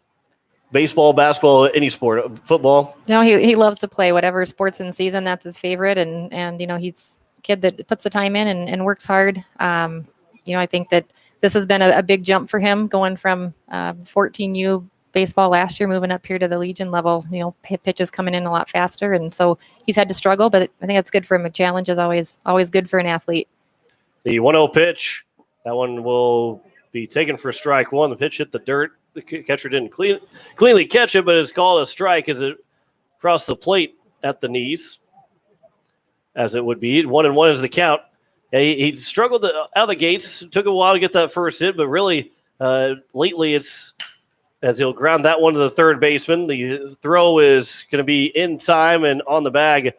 Baseball, basketball, any sport, football. No, he loves to play whatever sports in season. That's his favorite, and he's kid that puts the time in and works hard. I think that this has been a big jump for him going from 14U baseball last year, moving up here to the Legion level. Pitches coming in a lot faster, and so he's had to struggle, but I think that's good for him. A challenge is always good for an athlete. The 1-0 pitch, that one will be taken for strike one. The pitch hit the dirt. The catcher didn't cleanly catch it, but it's called a strike as it crossed the plate at the knees, as it would be. 1-1 is the count. He struggled out of the gates. It took a while to get that first hit, but really lately it's as he'll ground that one to the third baseman. The throw is going to be in time and on the bag.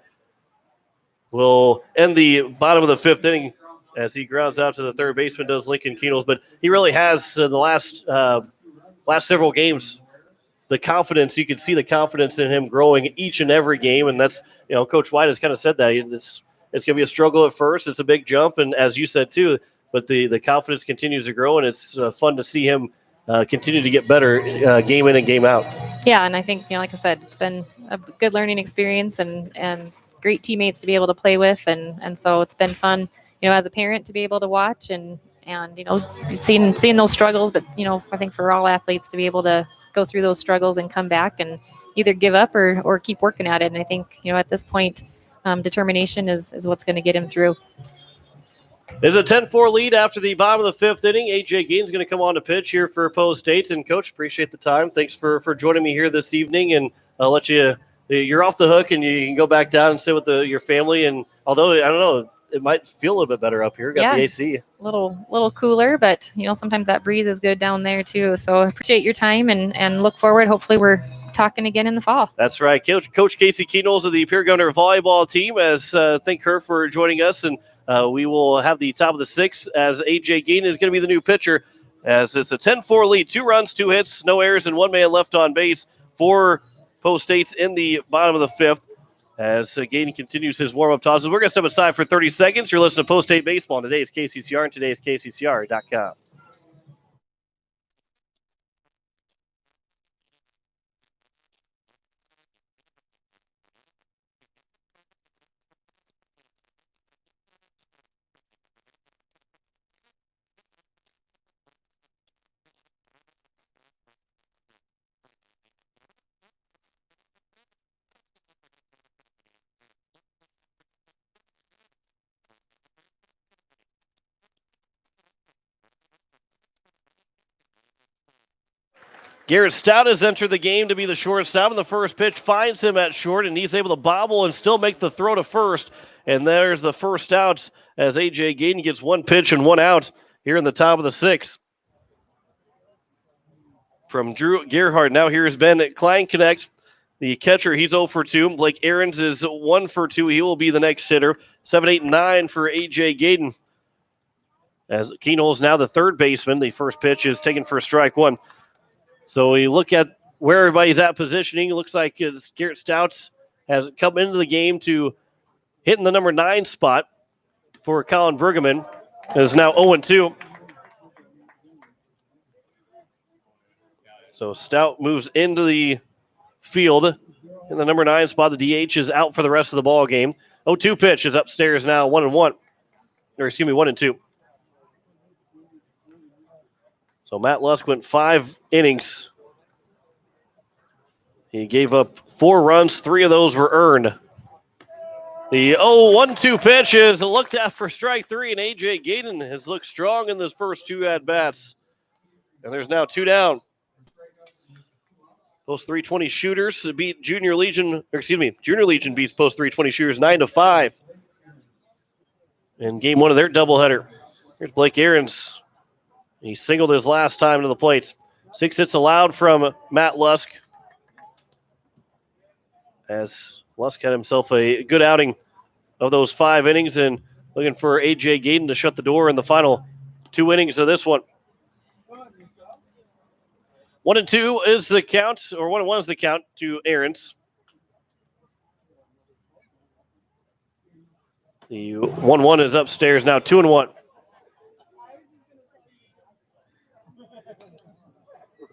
Will end the bottom of the fifth inning as he grounds out to the third baseman, does Lincoln Keenels. But he really has the last several games, the confidence. You can see the confidence in him growing each and every game, and that's, Coach White has kind of said that. It's going to be a struggle at first. It's a big jump, and as you said too, but the confidence continues to grow, and it's fun to see him continue to get better game in and game out. Yeah, and I think, like I said, it's been a good learning experience and great teammates to be able to play with, and so it's been fun, as a parent to be able to watch and seeing those struggles. But I think for all athletes to be able to go through those struggles and come back and either give up or keep working at it. And I think at this point, determination is what's going to get him through. There's a 10-4 lead after the bottom of the fifth inning. A.J. Gaines going to come on to pitch here for Post State. And, Coach, appreciate the time. Thanks for joining me here this evening. And I'll let you're off the hook, and you can go back down and sit with your family. And although, I don't know, it might feel a little bit better up here. Got the AC. A little cooler, but, sometimes that breeze is good down there, too. So appreciate your time and look forward. Hopefully we're talking again in the fall. That's right. Coach Casey Keenels of the Pierre Governor volleyball team, thank her for joining us. And we will have the top of the sixth as A.J. Gaines is going to be the new pitcher, as it's a 10-4 lead, 2 runs, 2 hits, no errors, and 1 man left on base for Post State's in the bottom of the fifth. As Gaines continues his warm-up tosses, we're going to step aside for 30 seconds. You're listening to Post State Baseball on today's KCCR and today's KCCR.com. Garrett Stout has entered the game to be the shortstop, and the first pitch finds him at short, and he's able to bobble and still make the throw to first. And there's the first out as A.J. Gaines gets 1 pitch and 1 out here in the top of the sixth. From Drew Gerhardt, now here's Ben Kleinknecht, the catcher. He's 0 for 2. Blake Ahrens is 1 for 2. He will be the next hitter. 7, 8, 9 for A.J. Gaines. As Keenels now the third baseman. The first pitch is taken for strike one. So we look at where everybody's at positioning. It looks like Garrett Stouts has come into the game to hitting the number 9 spot for Colin Bergman. It is now 0-2. So Stout moves into the field in the number 9 spot. The DH is out for the rest of the ball game. 0-2 pitch is upstairs now, 1-1. Or excuse me, 1-2. So Matt Lusk went 5 innings. He gave up 4 runs. 3 of those were earned. The 0-1-2 pitch is looked at for strike 3, and A.J. Gaines has looked strong in those first 2 at-bats. And there's now 2 down. Post 320 shooters beat Junior Legion beats Post 320 shooters 9-5 in game 1 of their doubleheader. Here's Blake Ahrens. He singled his last time to the plate. 6 hits allowed from Matt Lusk, as Lusk had himself a good outing of those 5 innings, and looking for A.J. Gaines to shut the door in the final 2 innings of this one. 1-2 is the count, or 1-1 is the count to Ahrens. The 1-1 is upstairs now, 2-1.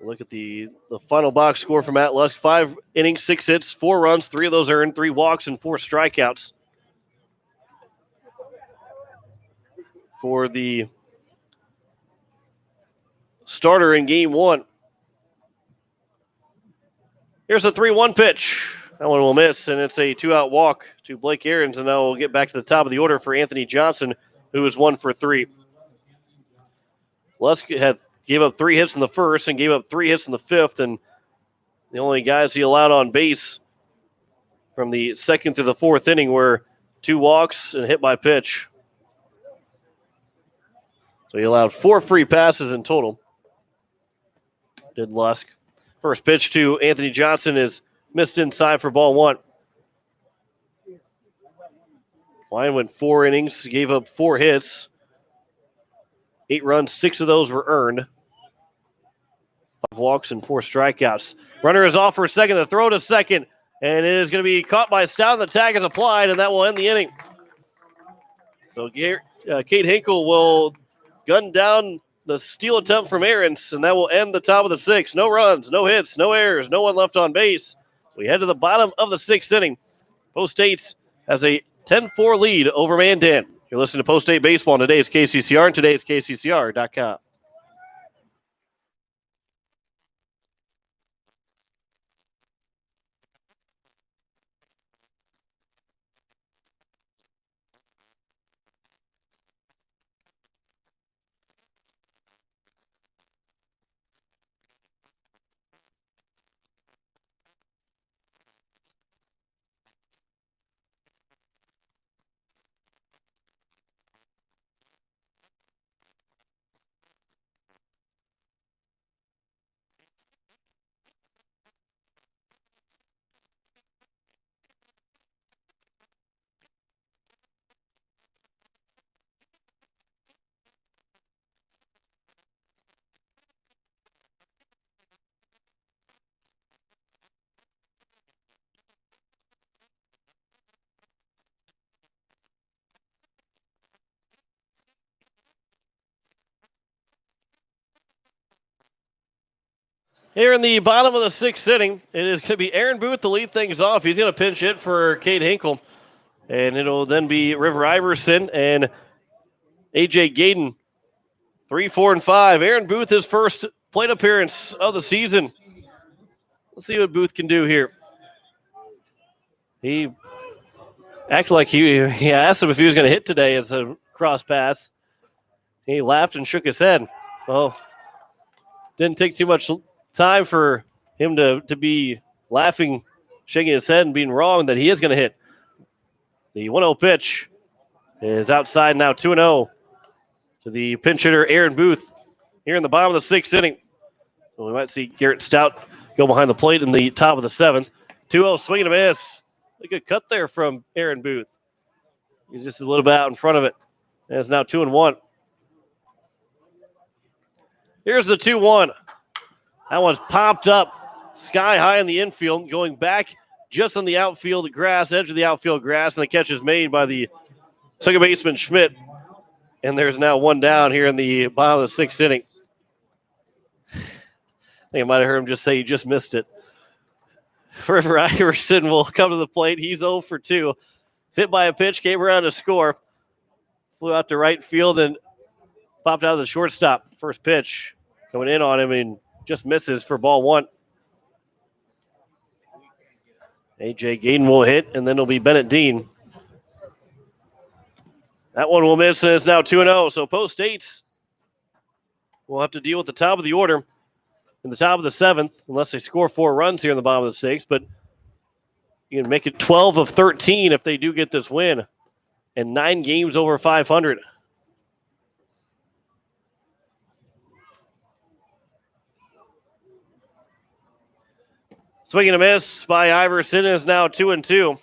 Look at the final box score for Matt Lusk. 5 innings, 6 hits, 4 runs, 3 of those earned, 3 walks, and 4 strikeouts. for the starter in game one. Here's a 3-1 pitch. That one will miss, and it's a 2-out walk to Blake Aarons, and now we'll get back to the top of the order for Anthony Johnson, who is 1 for 3. Lusk gave up 3 hits in the first and gave up 3 hits in the fifth, and the only guys he allowed on base from the second to the fourth inning were 2 walks and a hit by pitch. So he allowed 4 free passes in total, did Lusk. First pitch to Anthony Johnson is missed inside for ball 1. Line went 4 innings, gave up 4 hits. 8 runs, 6 of those were earned. 5 walks and 4 strikeouts. Runner is off for second. The throw to second, and it is going to be caught by Stout. The tag is applied, and that will end the inning. So Kate Hinkle will gun down the steal attempt from Aarons, and that will end the top of the 6th. No runs, no hits, no errors, no one left on base. We head to the bottom of the 6th inning. Post State's has a 10-4 lead over Mandan. You're listening to Post State Baseball on today's KCCR and today's KCCR.com. Here in the bottom of the 6th inning, it is going to be Aaron Booth to lead things off. He's going to pinch hit for Kate Hinkle. And it'll then be River Iverson and A.J. Gayden. 3, 4, and 5. Aaron Booth, his first plate appearance of the season. Let's see what Booth can do here. He acted like he asked him if he was going to hit today as a cross pass. He laughed and shook his head. Well, didn't take too much time for him to be laughing, shaking his head, and being wrong that he is going to hit. The 1-0 pitch is outside now, 2-0 to the pinch hitter Aaron Booth here in the bottom of the 6th inning. Well, we might see Garrett Stout go behind the plate in the top of the 7th. 2-0 swing and a miss. A good cut there from Aaron Booth. He's just a little bit out in front of it. And it's now 2-1. Here's the 2-1. That one's popped up sky high in the infield, going back just on the outfield grass, edge of the outfield grass, and the catch is made by the second baseman Schmidt. And there's now 1 down here in the bottom of the 6th inning. I think I might have heard him just say he just missed it. River Iverson will come to the plate. He's 0 for 2. He's hit by a pitch, came around to score. Flew out to right field and popped out of the shortstop. First pitch coming in on him and just misses for ball 1. A.J. Gayden will hit, and then it'll be Bennett Dean. That one will miss, and it's now 2-0. So Post State will have to deal with the top of the order in the top of the 7th, unless they score 4 runs here in the bottom of the 6th. But you can make it 12 of 13 if they do get this win, and 9 games over 500. Swing and a miss by Iverson is now 2-2.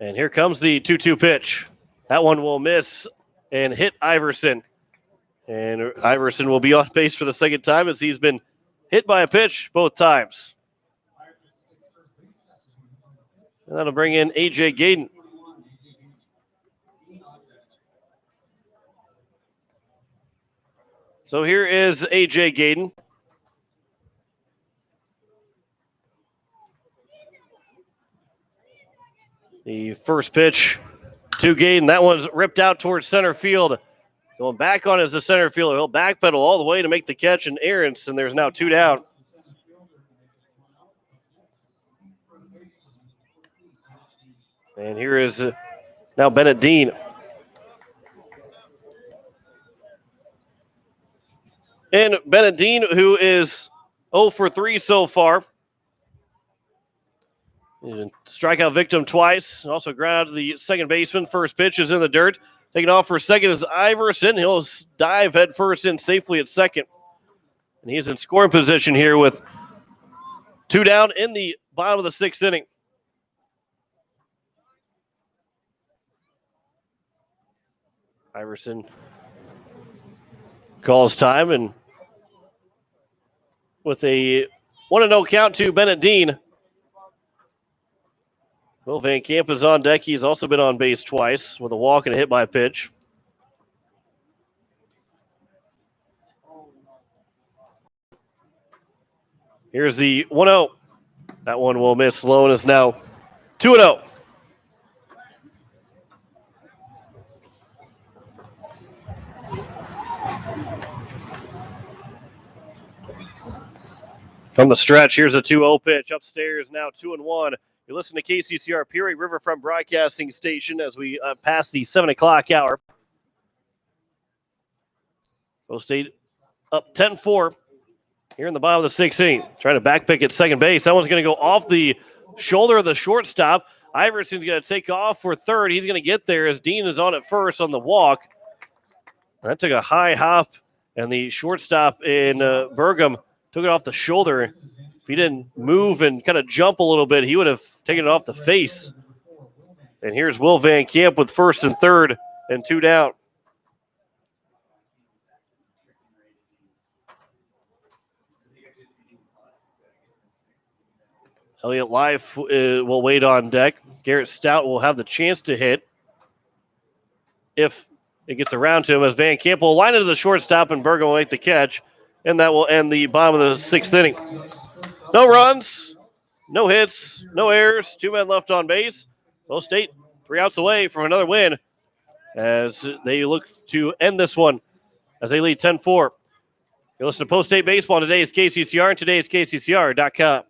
And here comes the 2-2 pitch. That one will miss and hit Iverson. And Iverson will be on base for the second time as he's been hit by a pitch both times. And that'll bring in A.J. Gayden. So here is A.J. Gayden. The first pitch to Gaden. That one's ripped out towards center field. Going back on as the center fielder. He'll backpedal all the way to make the catch and errants, and there's now 2 down. And here is now Bennett Dean. And Bennett Dean, who is 0 for 3 so far. He's a strikeout victim twice. Also ground out to the second baseman. First pitch is in the dirt. Taking off for second is Iverson. He'll dive head first in safely at second. And he's in scoring position here with 2 down in the bottom of the 6th inning. Iverson calls time, and with a 1-0 count to Bennett Dean. Will Van Camp is on deck. He's also been on base twice with a walk and a hit by pitch. Here's the 1-0. That one will miss low, and it's now 2-0. From the stretch, here's a 2-0 pitch. Upstairs now 2-1. You listen to KCCR Pierre Riverfront Broadcasting Station as we pass the 7 o'clock hour. Both State up 10-4 here in the bottom of the 6th inning. Trying to backpick at second base. That one's going to go off the shoulder of the shortstop. Iverson's going to take off for third. He's going to get there as Dean is on at first on the walk. That took a high hop, and the shortstop in Burgum took it off the shoulder. If he didn't move and kind of jump a little bit, he would have taken it off the face. And here's Will Van Camp with first and third and 2 down. Elliott Life will wait on deck. Garrett Stout will have the chance to hit if it gets around to him, as Van Camp will line it to the shortstop and Burgum will make the catch. And that will end the bottom of the 6th inning. No runs, no hits, no errors, 2 men left on base. Both State 3 outs away from another win as they look to end this one as they lead 10-4. You listen to Post State Baseball. Today is KCCR, and today is KCCR.com.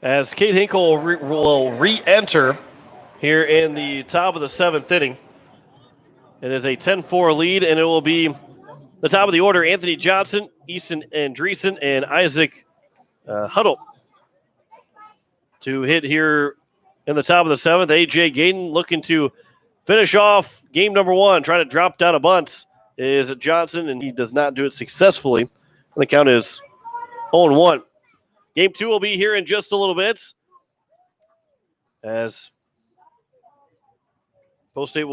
As Kate Hinkle will re-enter here in the top of the 7th inning. It is a 10-4 lead, and it will be the top of the order: Anthony Johnson, Easton Andreessen, and Isaac Huddle. To hit here in the top of the 7th, A.J. Gaden looking to finish off game number 1, trying to drop down a bunt is Johnson, and he does not do it successfully. And the count is 0-1. Game 2 will be here in just a little bit, as Post State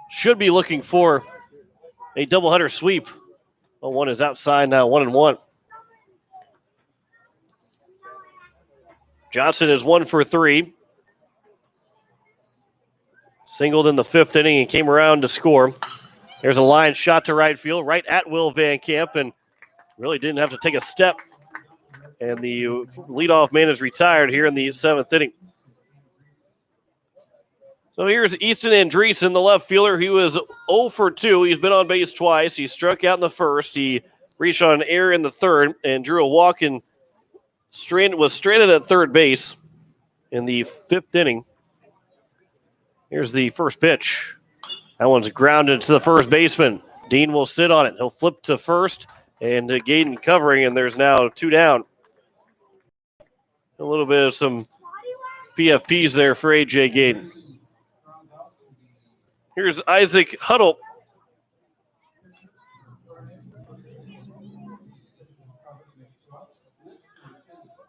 should be looking for a doubleheader sweep. 0-1 is outside now, 1-1. Johnson is 1 for 3. Singled in the 5th inning and came around to score. There's a line shot to right field, right at Will Van Camp, and really didn't have to take a step. And the leadoff man is retired here in the 7th inning. So here's Easton Andreessen, the left fielder. He was 0 for 2. He's been on base twice. He struck out in the 1st. He reached on an error in the 3rd and drew a walk and was stranded at third base. in the 5th inning. Here's the first pitch. That one's grounded to the first baseman. Dean will sit on it. He'll flip to first, and Gaden covering, and there's now 2 down. A little bit of some PFPs there for A.J. Gaden. Here's Isaac Huddle.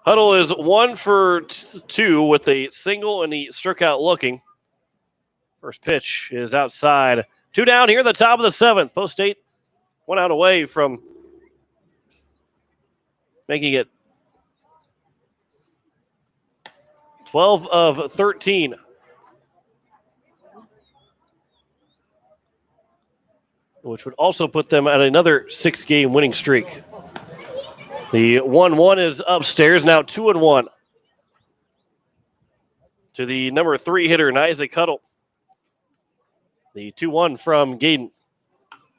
Huddle is 1 for 2 with a single, and he struck out looking. First pitch is outside. 2 down here at the top of the 7th. Post State 1 out away from making it 12 of 13. Which would also put them at another 6-game winning streak. The 1-1 is upstairs, now 2-1. To the number 3 hitter, Isaac Huddle. The 2-1 from Gaden.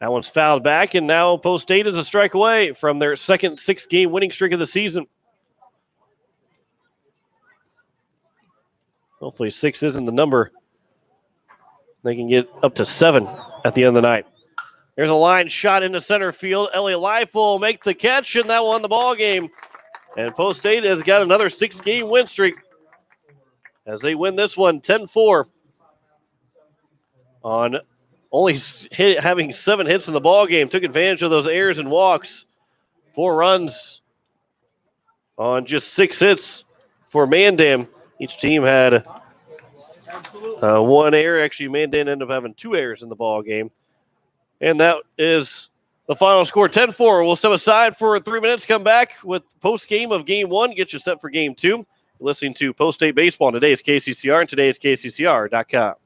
That one's fouled back, and now Post State is a strike away from their second 6-game winning streak of the season. Hopefully 6 isn't the number. They can get up to 7 at the end of the night. There's a line shot into center field. Elliott Life will make the catch, and that won the ball game. And Post State has got another 6-game win streak as they win this one 10-4 on only having 7 hits in the ball game. Took advantage of those errors and walks. 4 runs on just 6 hits for Mandan. Each team had 1 error. Actually, Mandan ended up having 2 errors in the ball game. And that is the final score, 10-4. We'll step aside for 3 minutes, come back with post-game of Game 1, get you set for Game 2. You're listening to Post State Baseball on today's KCCR and today's KCCR.com.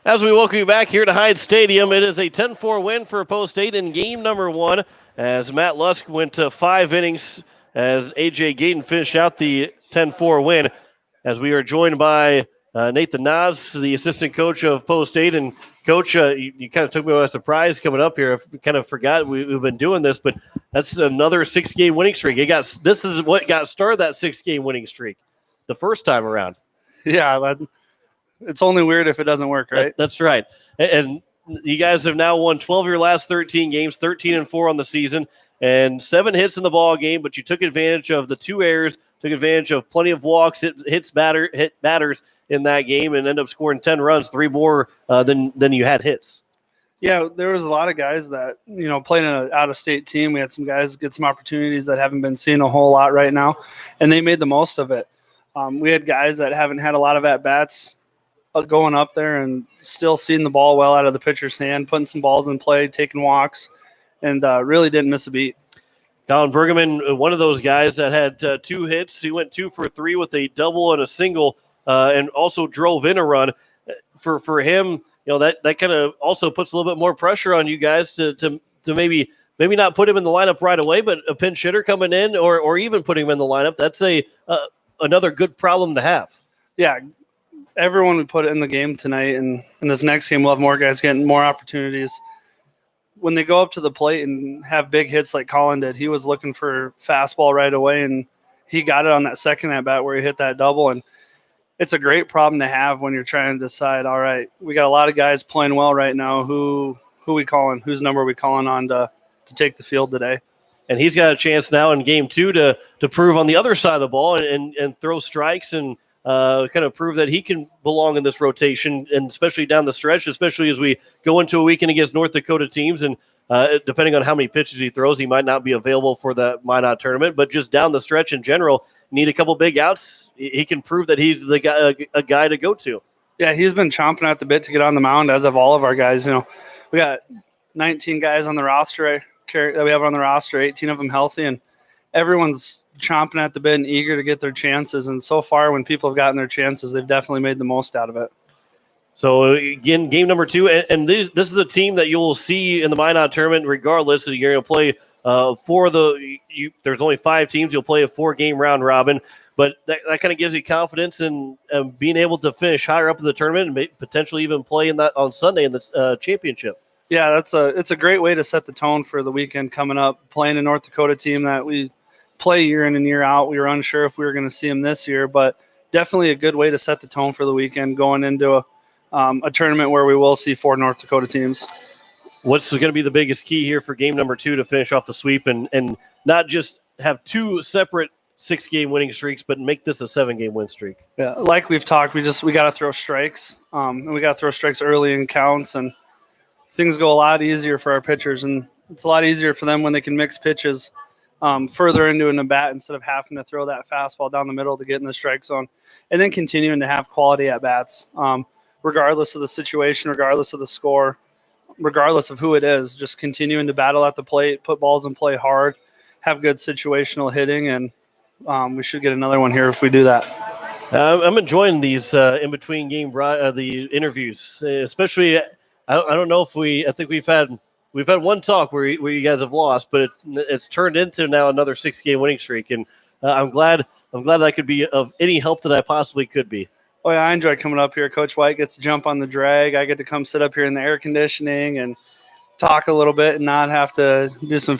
As we welcome you back here to Hyde Stadium, it is a 10-4 win for Post State in game number 1 as Matt Lusk went to 5 innings as A.J. Gayton finished out the 10-4 win. As we are joined by Nathan Nas, the assistant coach of Post State. And, Coach, you kind of took me by surprise coming up here. I kind of forgot we've been doing this, but that's another 6-game winning streak. This is what got started that 6-game winning streak the first time around. Yeah, it's only weird if it doesn't work, right? That's right. And you guys have now won 12 of your last 13 games, 13-4 on the season, and 7 hits in the ball game, but you took advantage of the 2 errors, took advantage of plenty of walks, hit batters in that game, and ended up scoring 10 runs, 3 more than you had hits. Yeah, there was a lot of guys that, playing in an out-of-state team. We had some guys get some opportunities that haven't been seen a whole lot right now, and they made the most of it. We had guys that haven't had a lot of at-bats going up there and still seeing the ball well out of the pitcher's hand, putting some balls in play, taking walks, and really didn't miss a beat. Colin Bergman, one of those guys that had 2 hits. He went 2 for 3 with a double and a single, and also drove in a run. For him, that kind of also puts a little bit more pressure on you guys to maybe not put him in the lineup right away, but a pinch hitter coming in or even putting him in the lineup. That's another good problem to have. Yeah, everyone would put it in the game tonight, and in this next game we'll have more guys getting more opportunities. When they go up to the plate and have big hits like Colin did, he was looking for fastball right away, and he got it on that second at-bat where he hit that double. And it's a great problem to have when you're trying to decide, all right, we got a lot of guys playing well right now. Who we calling? Whose number are we calling on to take the field today? And he's got a chance now in game 2 to prove on the other side of the ball and throw strikes and kind of prove that he can belong in this rotation, and especially down the stretch, especially as we go into a weekend against North Dakota teams. And depending on how many pitches he throws, he might not be available for the Minot tournament. But just down the stretch in general, need a couple big outs. He can prove that he's the guy, a guy to go to. Yeah, he's been chomping at the bit to get on the mound, as have all of our guys. We got 19 guys on the roster that we have on the roster, 18 of them healthy, and everyone's chomping at the bit and eager to get their chances. And so far, when people have gotten their chances, they've definitely made the most out of it. So, again, game number 2, and this is a team that you will see in the Minot tournament regardless. You're going to play there's only 5 teams. You'll play a 4-game round robin, but that kind of gives you confidence in being able to finish higher up in the tournament and potentially even play in that on Sunday in the championship. Yeah, it's a great way to set the tone for the weekend coming up. Playing a North Dakota team that we play year in and year out. We were unsure if we were going to see them this year, but definitely a good way to set the tone for the weekend going into a tournament where we will see 4 North Dakota teams. What's going to be the biggest key here for game number 2 to finish off the sweep and not just have 2 separate 6-game winning streaks, but make this a 7-game win streak? Yeah, like we've talked, we got to throw strikes, and we got to throw strikes early in counts, and things go a lot easier for our pitchers, and it's a lot easier for them when they can mix pitches further into an at-bat instead of having to throw that fastball down the middle to get in the strike zone, and then continuing to have quality at-bats, regardless of the situation, regardless of the score, regardless of who it is, just continuing to battle at the plate, put balls in play hard, have good situational hitting, and we should get another one here if we do that. I'm enjoying these in-between game the interviews, especially I don't know if I think we've had one talk where you guys have lost, but it's turned into now another 6-game winning streak, and I'm glad I could be of any help that I possibly could be. Oh yeah, I enjoy coming up here. Coach White gets to jump on the drag. I get to come sit up here in the air conditioning and talk a little bit and not have to do some.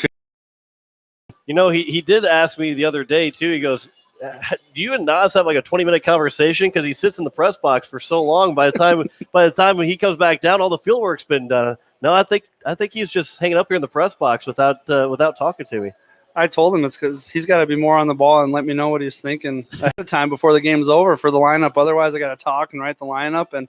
He did ask me the other day too. He goes, "Do you and Nas have like a 20-minute conversation?" Because he sits in the press box for so long. By the time when he comes back down, all the field work's been done. No, I think he's just hanging up here in the press box without talking to me. I told him it's because he's got to be more on the ball and let me know what he's thinking ahead of time before the game's over for the lineup. Otherwise, I got to talk and write the lineup, and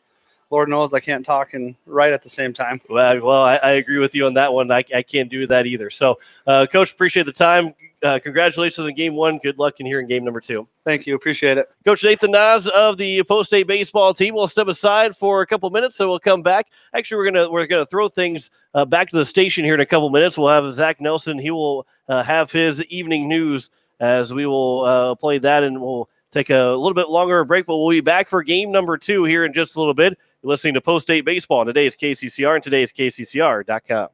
Lord knows I can't talk and write at the same time. Well, I agree with you on that one. I can't do that either. So, Coach, appreciate the time. Congratulations on game 1. Good luck in here in game number 2. Thank you. Appreciate it. Coach Nathan Nas of the Post State baseball team will step aside for a couple minutes, so we'll come back. Actually, we're gonna throw things back to the station here in a couple minutes. We'll have Zach Nelson. He will have his evening news as we will play that, and we'll take a little bit longer break, but we'll be back for game number 2 here in just a little bit. You're listening to Post State Baseball on today's KCCR and today's KCCR.com.